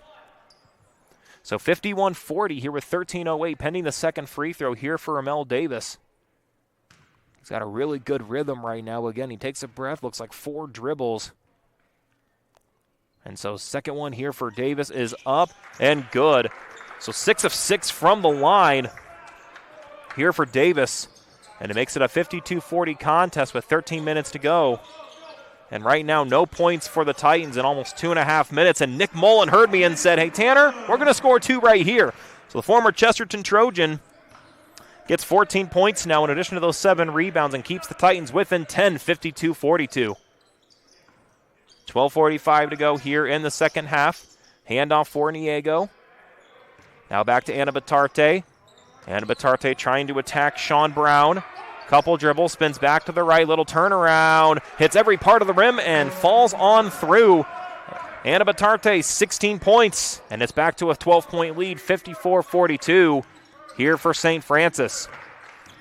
So 51-40 here with 13:08 pending the second free throw here for Ramel Davis. He's got a really good rhythm right now. Again, he takes a breath, looks like 4 dribbles. And so second one here for Davis is up and good. So 6 of 6 from the line here for Davis. And it makes it a 52-40 contest with 13 minutes to go. And right now, no points for the Titans in almost 2.5 minutes. And Nick Mullen heard me and said, hey, Tanner, we're going to score 2 right here. So the former Chesterton Trojan gets 14 points now in addition to those 7 rebounds and keeps the Titans within 10, 52-42. 12:45 to go here in the second half. Handoff for Niego. Now back to Anna Batarte. Anna Batarte trying to attack Sean Brown. Couple dribbles, spins back to the right, little turnaround, hits every part of the rim and falls on through. Anna Batarte, 16 points, and it's back to a 12-point lead, 54-42 here for St. Francis.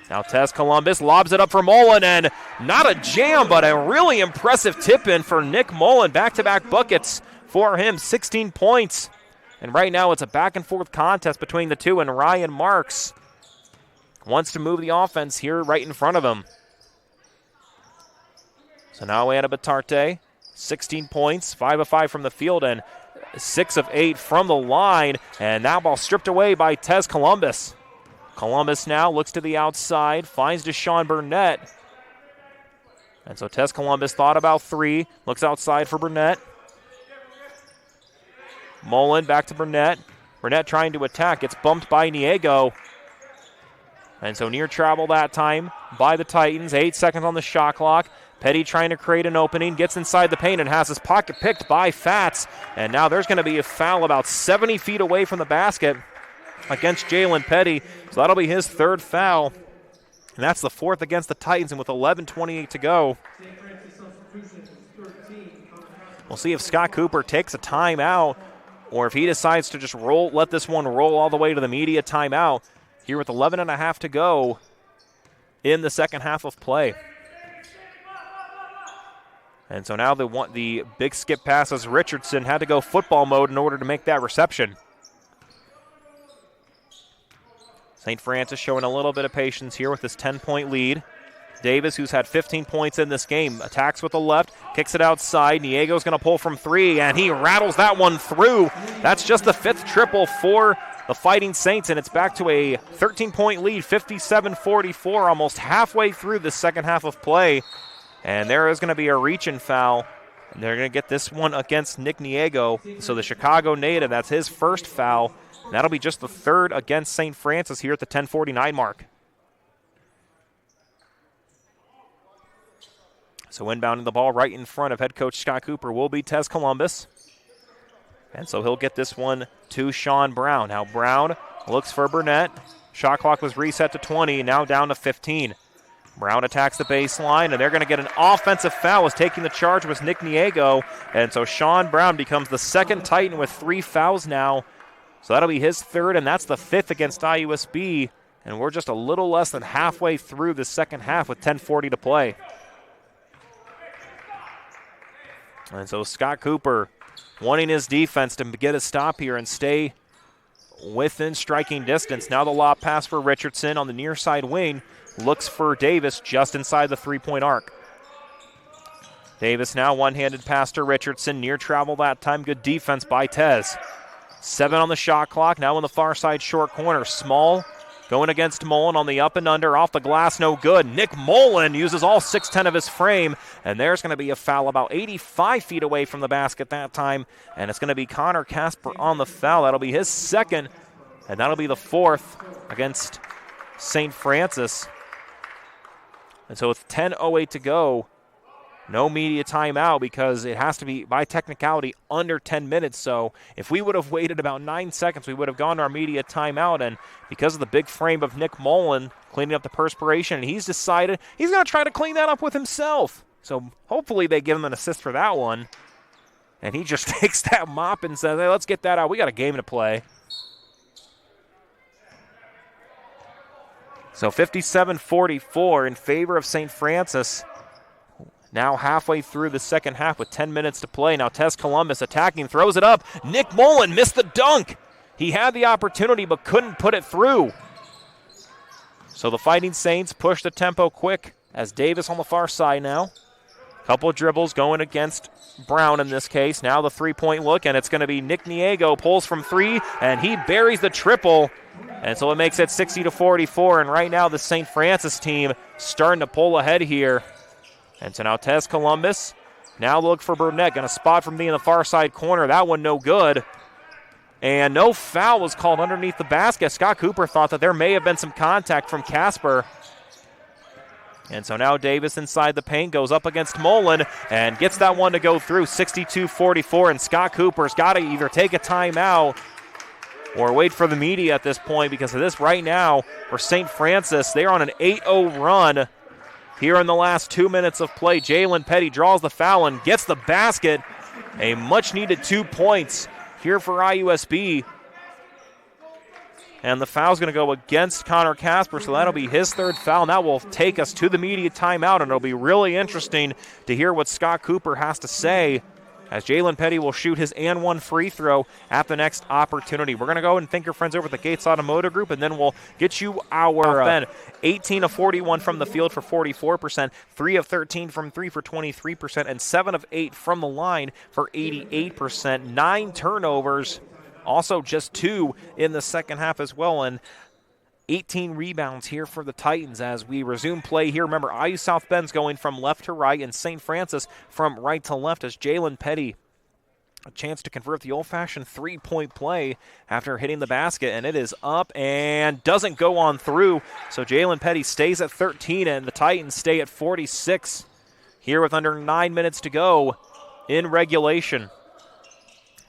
Now Tess Columbus lobs it up for Mullen, and not a jam, but a really impressive tip-in for Nick Mullen. Back-to-back buckets for him, 16 points. And right now it's a back-and-forth contest between the two, and Ryan Marks wants to move the offense here right in front of him. So now Anna Batarte, 16 points, 5 of 5 from the field, and 6 of 8 from the line. And that ball stripped away by Tess Columbus. Columbus now looks to the outside, finds Deshaun Burnett. And so Tess Columbus thought about 3, looks outside for Burnett. Mullen back to Burnett. Burnett trying to attack, gets bumped by Niego. And so near travel that time by the Titans. 8 seconds on the shot clock. Petty trying to create an opening, gets inside the paint and has his pocket picked by Fats. And now there's going to be a foul about 70 feet away from the basket against Jalen Petty. So that'll be his 3rd foul. And that's the 4th against the Titans, and with 11:28 to go, we'll see if Scott Cooper takes a timeout or if he decides to just let this one roll all the way to the media timeout here with 11.5 to go in the second half of play. And so now the big skip passes. Richardson had to go football mode in order to make that reception. St. Francis showing a little bit of patience here with this 10-point lead. Davis, who's had 15 points in this game, attacks with the left, kicks it outside. Niego's going to pull from 3, and he rattles that one through. That's just the 5th triple for the Fighting Saints, and it's back to a 13-point lead, 57-44, almost halfway through the second half of play. And there is going to be a reach-in foul. And they're going to get this one against Nick Niego. So the Chicago native, that's his 1st foul. And that'll be just the 3rd against St. Francis here at the 10:49 mark. So inbounding the ball right in front of head coach Scott Cooper will be Tez Columbus. And so he'll get this one to Sean Brown. Now Brown looks for Burnett. Shot clock was reset to 20, now down to 15. Brown attacks the baseline, and they're going to get an offensive foul as taking the charge was Nick Niego. And so Sean Brown becomes the 2nd Titan with 3 fouls now. So that'll be his 3rd, and that's the 5th against IUSB. And we're just a little less than halfway through the second half with 10:40 to play. And so Scott Cooper wanting his defense to get a stop here and stay within striking distance. Now the lob pass for Richardson on the near side wing. Looks for Davis just inside the 3-point arc. Davis now one-handed pass to Richardson. Near travel that time. Good defense by Tez. 7 on the shot clock. Now in the far side short corner. Small going against Mullen on the up and under. Off the glass, no good. Nick Mullen uses all 6'10 of his frame. And there's going to be a foul about 85 feet away from the basket that time. And it's going to be Connor Casper on the foul. That'll be his 2nd. And that'll be the 4th against St. Francis. And so with 10:08 to go, no media timeout because it has to be, by technicality, under 10 minutes. So if we would have waited about 9 seconds, we would have gone to our media timeout. And because of the big frame of Nick Mullen cleaning up the perspiration, and he's decided he's going to try to clean that up with himself. So hopefully they give him an assist for that one. And he just takes that mop and says, hey, let's get that out. We got a game to play. So 57-44 in favor of St. Francis. Now halfway through the second half with 10 minutes to play. Now Tez Columbus attacking, throws it up. Nick Mullen missed the dunk. He had the opportunity but couldn't put it through. So the Fighting Saints push the tempo quick as Davis on the far side now. Couple of dribbles going against Brown in this case. Now the three-point look, and it's going to be Nick Niego. Pulls from three, and he buries the triple. And so it makes it 60-44, and right now the St. Francis team starting to pull ahead here. And so now Tez Columbus. Now look for Burnett. Going to spot from me in the far side corner. That one no good. And no foul was called underneath the basket. Scott Cooper thought that there may have been some contact from Casper. And so now Davis inside the paint goes up against Mullen and gets that one to go through, 62-44. And Scott Cooper's got to either take a timeout or wait for the media at this point, because of this right now for St. Francis. They're on an 8-0 run here in the last 2 minutes of play. Jalen Petty draws the foul and gets the basket. A much-needed 2 points here for IUSB. And the foul's going to go against Connor Casper, so that'll be his third foul. And that will take us to the media timeout, and it'll be really interesting to hear what Scott Cooper has to say, as Jalen Petty will shoot his and one free throw at the next opportunity. We're going to go and thank your friends over at the Gates Automotive Group, and then we'll get you our Ben. 18 of 41 from the field for 44%, 3 of 13 from 3 for 23%, and 7 of 8 from the line for 88%. 9 turnovers, also just 2 in the second half as well, and 18 rebounds here for the Titans as we resume play here. Remember, IU South Bend's going from left to right and St. Francis from right to left, as Jalen Petty a chance to convert the old-fashioned three-point play after hitting the basket, and it is up and doesn't go on through. So Jalen Petty stays at 13, and the Titans stay at 46 here with under 9 minutes to go in regulation.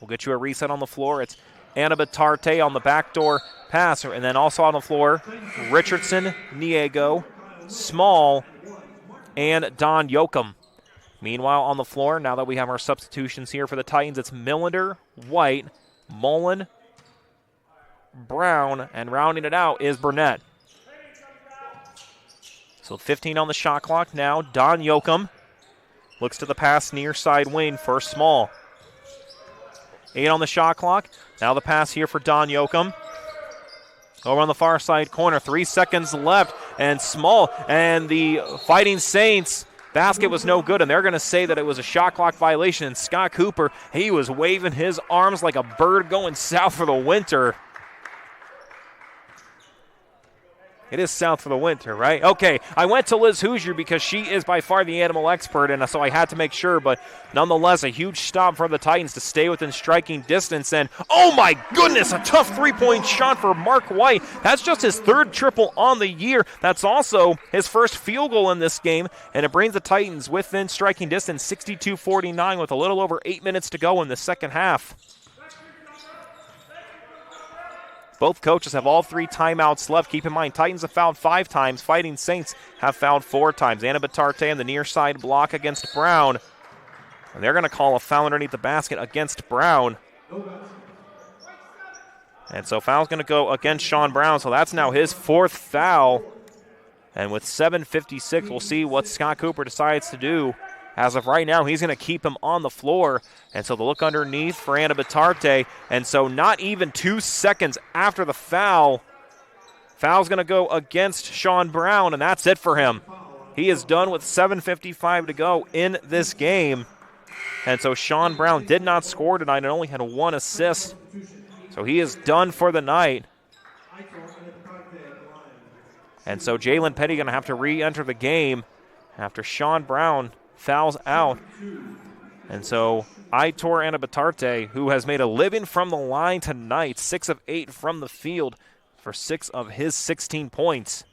We'll get you a reset on the floor. It's Annabeth Tarte on the backdoor pass, and then also on the floor, Richardson, Niego, Small, and Don Yoakum. Meanwhile, on the floor, now that we have our substitutions here for the Titans, it's Millender, White, Mullen, Brown, and rounding it out is Burnett. So 15 on the shot clock now. Don Yoakum looks to the pass near side wing for Small. 8 on the shot clock. Now the pass here for Don Yoakum. Over on the far side corner, 3 seconds left, and Small, and the Fighting Saints basket was no good, and they're going to say that it was a shot clock violation. And Scott Cooper, he was waving his arms like a bird going south for the winter. It is south for the winter, right? Okay, I went to Liz Hoosier because she is by far the animal expert, and so I had to make sure. But nonetheless, a huge stop for the Titans to stay within striking distance. And, oh my goodness, a tough three-point shot for Mark White. That's just his third triple on the year. That's also his first field goal in this game, and it brings the Titans within striking distance, 62-49, with a little over 8 minutes to go in the second half. Both coaches have all 3 timeouts left. Keep in mind, Titans have fouled 5 times. Fighting Saints have fouled 4 times. Annabeth Tarte on the near side block against Brown. And they're going to call a foul underneath the basket against Brown. And so foul's going to go against Sean Brown. So that's now his 4th foul. And with 7:56, we'll see what Scott Cooper decides to do. As of right now, he's going to keep him on the floor. And so the look underneath for Annabeth Tarte. And so not even 2 seconds after the foul's going to go against Sean Brown, and that's it for him. He is done with 7:55 to go in this game. And so Sean Brown did not score tonight and only had 1 assist. So he is done for the night. And so Jalen Petty going to have to re-enter the game after Sean Brown fouls out. And so Aitor Anabatarte, who has made a living from the line tonight, 6 of 8 from the field for 6 of his 16 points.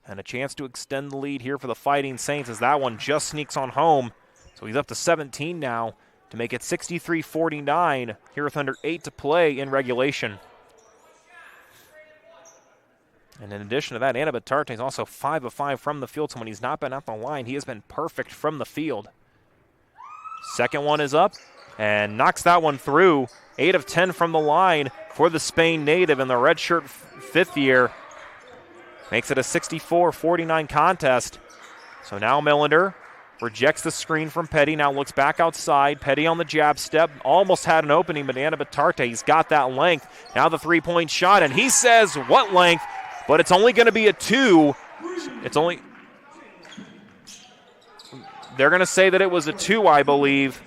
And a chance to extend the lead here for the Fighting Saints as that one just sneaks on home. So he's up to 17 now to make it 63-49 here with under 8 to play in regulation. And in addition to that, Annabeth Tarte is also 5 of 5 from the field. So when he's not been at the line, he has been perfect from the field. Second one is up and knocks that one through. 8 of 10 from the line for the Spain native in the redshirt 5th year. Makes it a 64-49 contest. So now Millender, Rejects the screen from Petty. Now looks back outside. Petty on the jab step. Almost had an opening, but Anna Batarte, he's got that length. Now the three-point shot, and he says, what length? But it's only going to be a 2. They're going to say that it was a 2, I believe.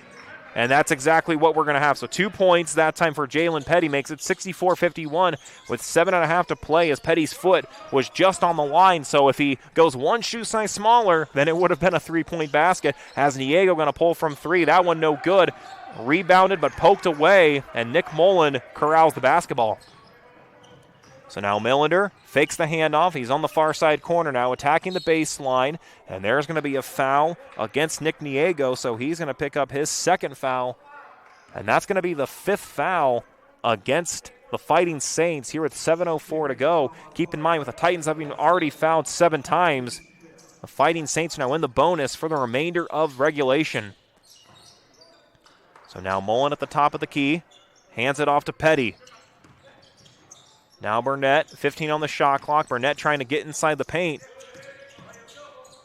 And that's exactly what we're going to have. So 2 points that time for Jalen Petty makes it 64-51 with 7.5 to play as Petty's foot was just on the line. So if he goes one shoe size smaller, then it would have been a 3-point basket. Has Niego going to pull from 3. That one no good. Rebounded but poked away, and Nick Mullen corrals the basketball. So now Millender fakes the handoff. He's on the far side corner now, attacking the baseline. And there's going to be a foul against Nick Niego, so he's going to pick up his second foul. And that's going to be the 5th foul against the Fighting Saints here with 7:04 to go. Keep in mind, with the Titans having already fouled 7 times, the Fighting Saints are now in the bonus for the remainder of regulation. So now Mullen at the top of the key, hands it off to Petty. Now Burnett, 15 on the shot clock. Burnett trying to get inside the paint.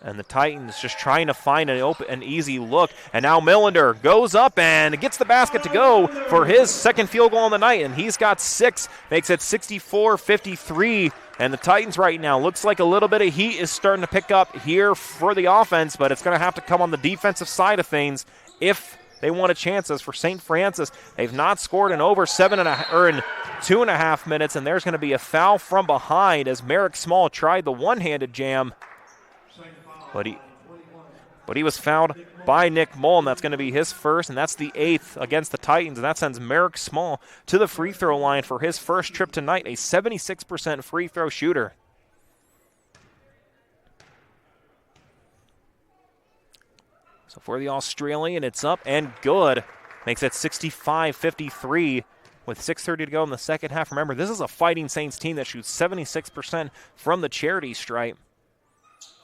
And the Titans just trying to find an easy look. And now Millender goes up and gets the basket to go for his second field goal on the night. And he's got 6, makes it 64-53. And the Titans right now, looks like a little bit of heat is starting to pick up here for the offense, but it's going to have to come on the defensive side of things if they want a chance. As for St. Francis, they've not scored in over 2.5 minutes, and there's going to be a foul from behind as Merrick Small tried the one-handed jam, but he was fouled by Nick Mullen. That's going to be his first, and that's the 8th against the Titans, and that sends Merrick Small to the free throw line for his first trip tonight, a 76% free throw shooter. So for the Australian, it's up and good. Makes it 65-53 with 6:30 to go in the second half. Remember, this is a Fighting Saints team that shoots 76% from the charity stripe.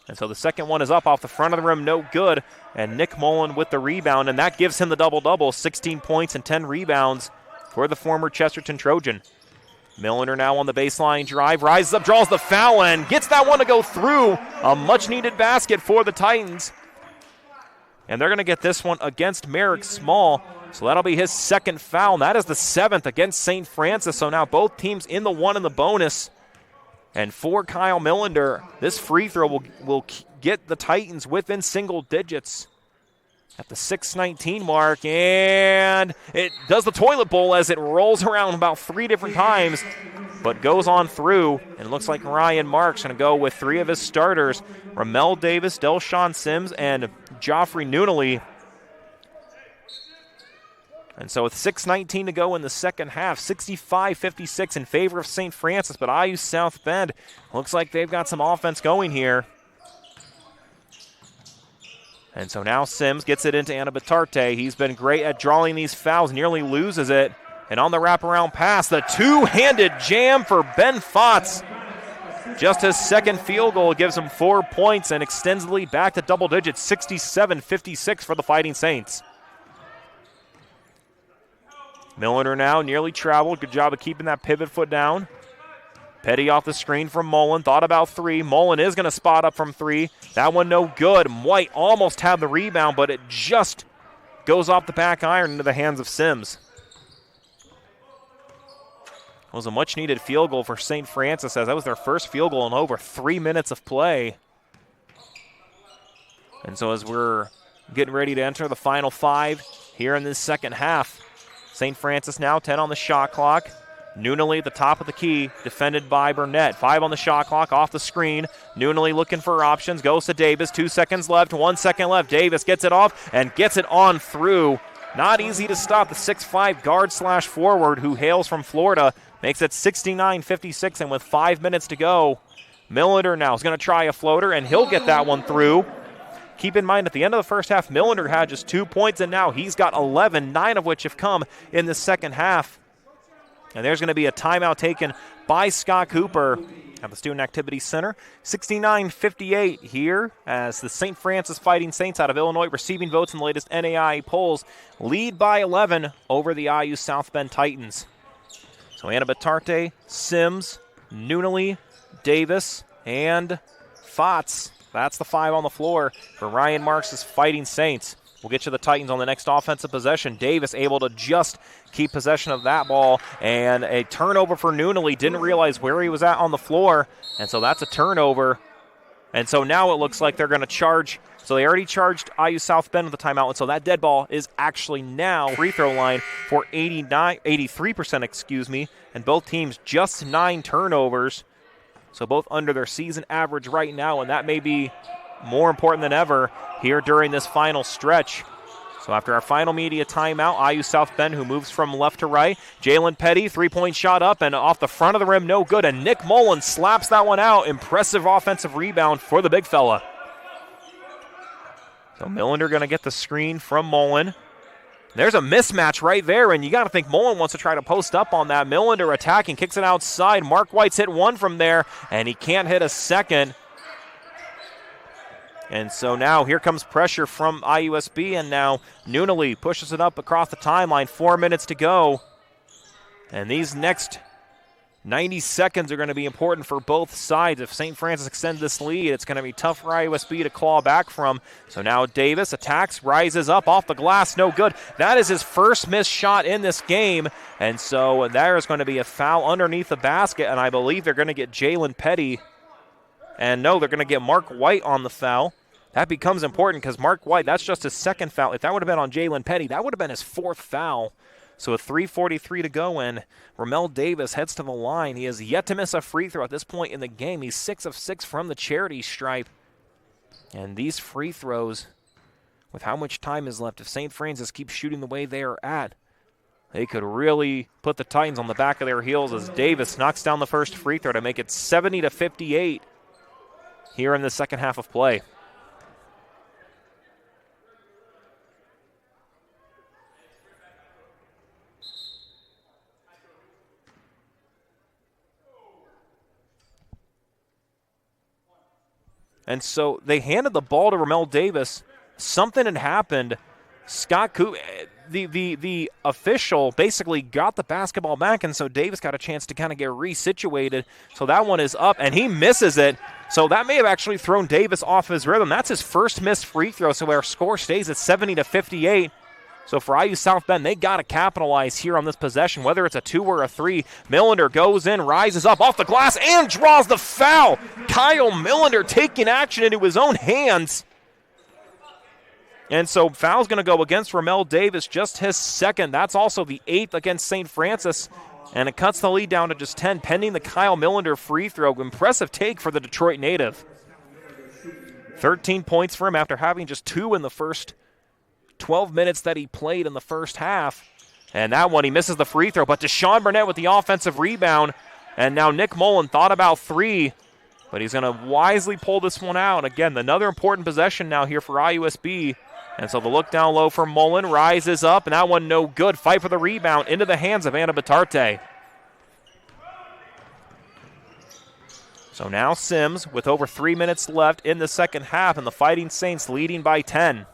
And so the second one is up off the front of the rim, no good. And Nick Mullen with the rebound, and that gives him the double-double, 16 points and 10 rebounds for the former Chesterton Trojan. Millender now on the baseline drive, rises up, draws the foul, and gets that one to go through. A much-needed basket for the Titans. And they're going to get this one against Merrick Small. So that'll be his second foul. And that is the 7th against St. Francis. So now both teams in the one in the bonus. And for Kyle Millender, this free throw will get the Titans within single digits at the 6:19 mark. And it does the toilet bowl as it rolls around about 3 different times, but goes on through. And it looks like Ryan Mark's going to go with 3 of his starters, Ramel Davis, Delshawn Sims, and Joffrey Noonally. And so with 6:19 to go in the second half, 65-56 in favor of St. Francis, but IU South Bend looks like they've got some offense going here. And so now Sims gets it into Anna Batarte. He's been great at drawing these fouls, nearly loses it. And on the wraparound pass, the two-handed jam for Ben Fotz. Just his second field goal gives him 4 points and extends the lead back to double digits, 67-56 for the Fighting Saints. Millender now nearly traveled. Good job of keeping that pivot foot down. Petty off the screen from Mullen. Thought about 3. Mullen is going to spot up from 3. That one no good. White almost had the rebound, but it just goes off the back iron into the hands of Sims. It was a much-needed field goal for St. Francis, as that was their first field goal in over 3 minutes of play. And so as we're getting ready to enter the final 5 here in this second half, St. Francis now 10 on the shot clock. Noonally at the top of the key, defended by Burnett. 5 on the shot clock, off the screen. Noonally looking for options, goes to Davis. 2 seconds left, 1 second left. Davis gets it off and gets it on through. Not easy to stop the 6'5 guard/forward who hails from Florida. Makes it 69-56, and with 5 minutes to go, Millender now is going to try a floater, and he'll get that one through. Keep in mind, at the end of the first half, Millender had just 2 points, and now he's got 11, 9 of which have come in the second half. And there's going to be a timeout taken by Scott Cooper at the Student Activities Center. 69-58 here as the St. Francis Fighting Saints out of Illinois, receiving votes in the latest NAIA polls, lead by 11 over the IU South Bend Titans. So Anna Batarte, Sims, Noonally, Davis, and Fotz That's the 5 on the floor for Ryan Marks' Fighting Saints. We'll get you the Titans on the next offensive possession. Davis able to just keep possession of that ball. And a turnover for Noonley. Didn't realize where he was at on the floor. And so that's a turnover. And so now it looks like they're going to charge. So they already charged IU South Bend with the timeout. And so that dead ball is actually now free throw line for 83%, And both teams just 9 turnovers. So both under their season average right now. And that may be more important than ever here during this final stretch. So after our final media timeout, IU South Bend, who moves from left to right. Jalen Petty, three-point shot up and off the front of the rim, no good. And Nick Mullen slaps that one out. Impressive offensive rebound for the big fella. So Millender going to get the screen from Mullen. There's a mismatch right there, and you got to think Mullen wants to try to post up on that. Millender attacking, kicks it outside. Mark White's hit one from there, and he can't hit a second. And so now here comes pressure from IUSB, and now Noonley pushes it up across the timeline. 4 minutes to go. And these next 90 seconds are going to be important for both sides. If St. Francis extends this lead, it's going to be tough for IUSB to claw back from. So now Davis attacks, rises up off the glass, no good. That is his first missed shot in this game. And so there is going to be a foul underneath the basket, and I believe they're going to get Jalen Petty. And no, they're going to get Mark White on the foul. That becomes important because Mark White, that's just his second foul. If that would have been on Jalen Petty, that would have been his 4th foul. So with 3:43 to go, and Ramel Davis heads to the line. He has yet to miss a free throw at this point in the game. He's 6 of 6 from the charity stripe. And these free throws, with how much time is left, if St. Francis keeps shooting the way they are at, they could really put the Titans on the back of their heels as Davis knocks down the first free throw to make it 70-58 here in the second half of play. And so they handed the ball to Ramel Davis. Something had happened. Scott Cooper, the official, basically got the basketball back, and so Davis got a chance to kind of get resituated. So that one is up, and he misses it. So that may have actually thrown Davis off his rhythm. That's his first missed free throw, so our score stays at 70-58. So for IU South Bend, they got to capitalize here on this possession, whether it's a 2 or a 3. Millender goes in, rises up off the glass, and draws the foul. Kyle Millender taking action into his own hands. And so foul's going to go against Ramel Davis, just his 2nd. That's also the 8th against St. Francis. And it cuts the lead down to just 10, pending the Kyle Millender free throw. Impressive take for the Detroit native. 13 points for him after having just 2 in the first 12 minutes that he played in the first half. And that one, he misses the free throw. But Deshaun Burnett with the offensive rebound. And now Nick Mullen thought about 3. But he's going to wisely pull this one out. Again, another important possession now here for IUSB. And so the look down low for Mullen rises up. And that one no good. Fight for the rebound into the hands of Anna Batarte. So now Sims with over 3 minutes left in the second half. And the Fighting Saints leading by 10.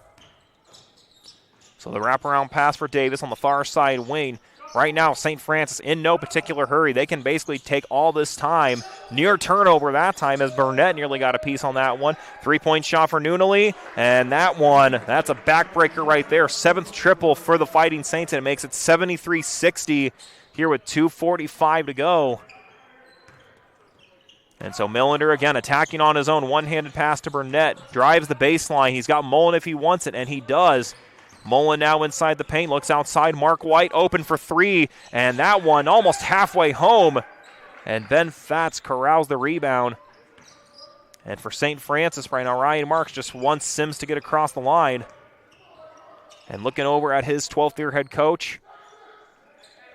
So the wraparound pass for Davis on the far side wing. Right now, St. Francis in no particular hurry. They can basically take all this time. Near turnover that time as Burnett nearly got a piece on that one. 3-point shot for Noonley. And that one, that's a backbreaker right there. 7th triple for the Fighting Saints, and it makes it 73-60 here with 2:45 to go. And so Millender again attacking on his own. One-handed pass to Burnett. Drives the baseline. He's got Mullen if he wants it, and he does. Mullen now inside the paint, looks outside. Mark White open for 3, and that one almost halfway home. And Ben Fatz corrals the rebound. And for St. Francis right now, Ryan Marks just wants Sims to get across the line. And looking over at his 12th-year head coach.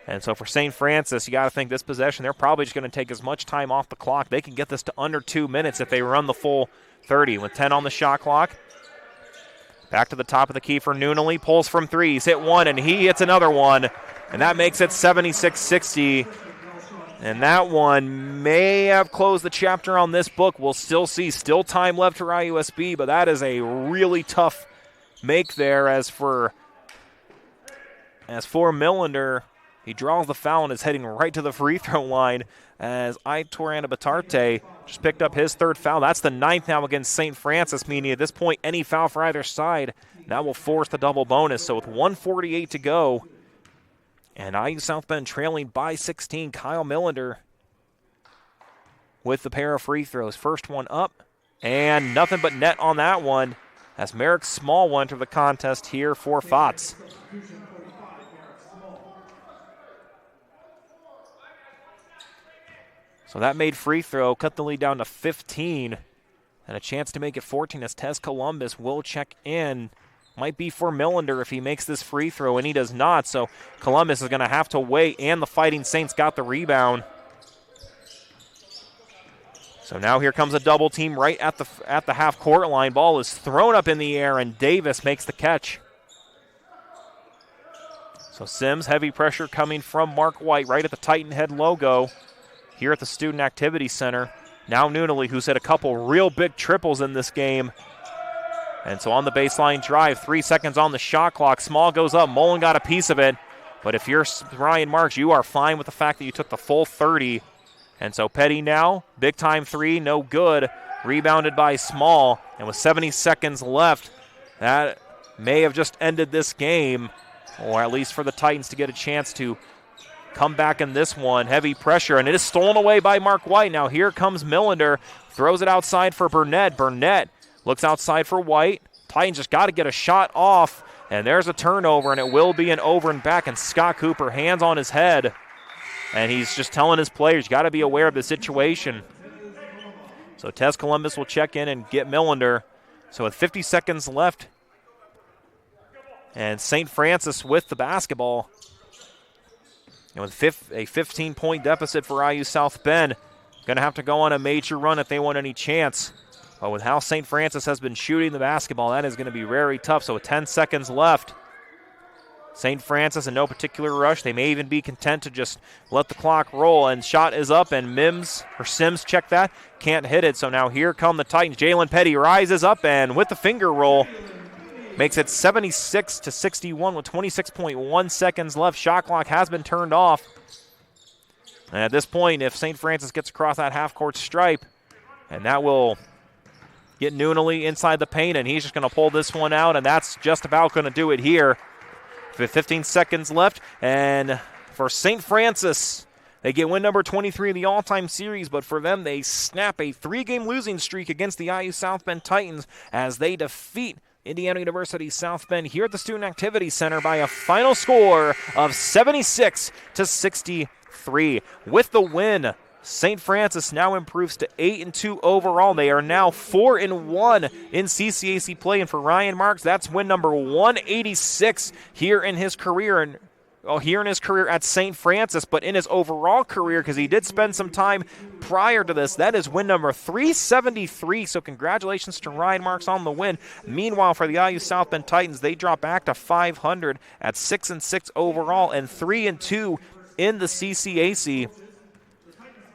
And so for St. Francis, you got to think this possession, they're probably just going to take as much time off the clock. They can get this to under 2 minutes if they run the full 30 with 10 on the shot clock. Back to the top of the key for Noonley. Pulls from 3. He's hit one, and he hits another one. And that makes it 76-60. And that one may have closed the chapter on this book. We'll still see. Still time left for IUSB, but that is a really tough make there. As for Millender, he draws the foul and is heading right to the free throw line as Aitor Anabatarte just picked up his third foul. That's the 9th now against St. Francis, meaning at this point any foul for either side, that will force the double bonus. So with 1:48 to go, and IU South Bend trailing by 16, Kyle Millender with the pair of free throws. First one up, and nothing but net on that one as Merrick Small will enter the contest here for Fots. So that made free throw, cut the lead down to 15, and a chance to make it 14 as Tez Columbus will check in. Might be for Millender if he makes this free throw, and he does not, so Columbus is going to have to wait, and the Fighting Saints got the rebound. So now here comes a double team right at the half-court line. Ball is thrown up in the air, and Davis makes the catch. So Sims, heavy pressure coming from Mark White right at the Titan Head logo here at the Student Activity Center. Now Noonally, who's hit a couple real big triples in this game. And so on the baseline drive, 3 seconds on the shot clock. Small goes up. Mullen got a piece of it. But if you're Ryan Marks, you are fine with the fact that you took the full 30. And so Petty now, big-time three, no good. Rebounded by Small. And with 70 seconds left, that may have just ended this game, or at least for the Titans to get a chance to come back in this one. Heavy pressure, and it is stolen away by Mark White. Now here comes Millender. Throws it outside for Burnett. Burnett looks outside for White. Titans just got to get a shot off, and there's a turnover, and it will be an over and back, and Scott Cooper, hands on his head, and he's just telling his players, you got to be aware of the situation. So Tez Columbus will check in and get Millender. So with 50 seconds left, and St. Francis with the basketball, and with a 15-point deficit for IU South Bend, going to have to go on a major run if they want any chance. But with how St. Francis has been shooting the basketball, that is going to be very tough. So with 10 seconds left, St. Francis in no particular rush. They may even be content to just let the clock roll. And shot is up, and Sims, check that, can't hit it. So now here come the Titans. Jalen Petty rises up, and with the finger roll, makes it 76-61 with 26.1 seconds left. Shot clock has been turned off. And at this point, if St. Francis gets across that half-court stripe, and that will get Noonally inside the paint, and he's just going to pull this one out, and that's just about going to do it here. With 15 seconds left, and for St. Francis, they get win number 23 in the all-time series, but for them, they snap a 3-game losing streak against the IU South Bend Titans as they defeat Indiana University South Bend here at the Student Activity Center by a final score of 76-63. With the win, St. Francis now improves to 8-2 overall. They are now 4-1 in CCAC play, and for Ryan Marks, that's win number 186 here in his career, at St. Francis, but in his overall career, because he did spend some time prior to this, that is win number 373. So congratulations to Ryan Marks on the win. Meanwhile, for the IU South Bend Titans, they drop back to 500 at 6-6 overall and 3-2 in the CCAC.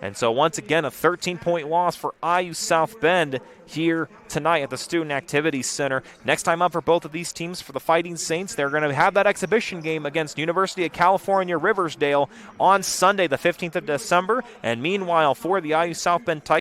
And so once again, a 13-point loss for IU South Bend here tonight at the Student Activity Center. Next time up for both of these teams, for the Fighting Saints, they're going to have that exhibition game against University of California, Riversdale on Sunday, the 15th of December. And meanwhile, for the IU South Bend Titans,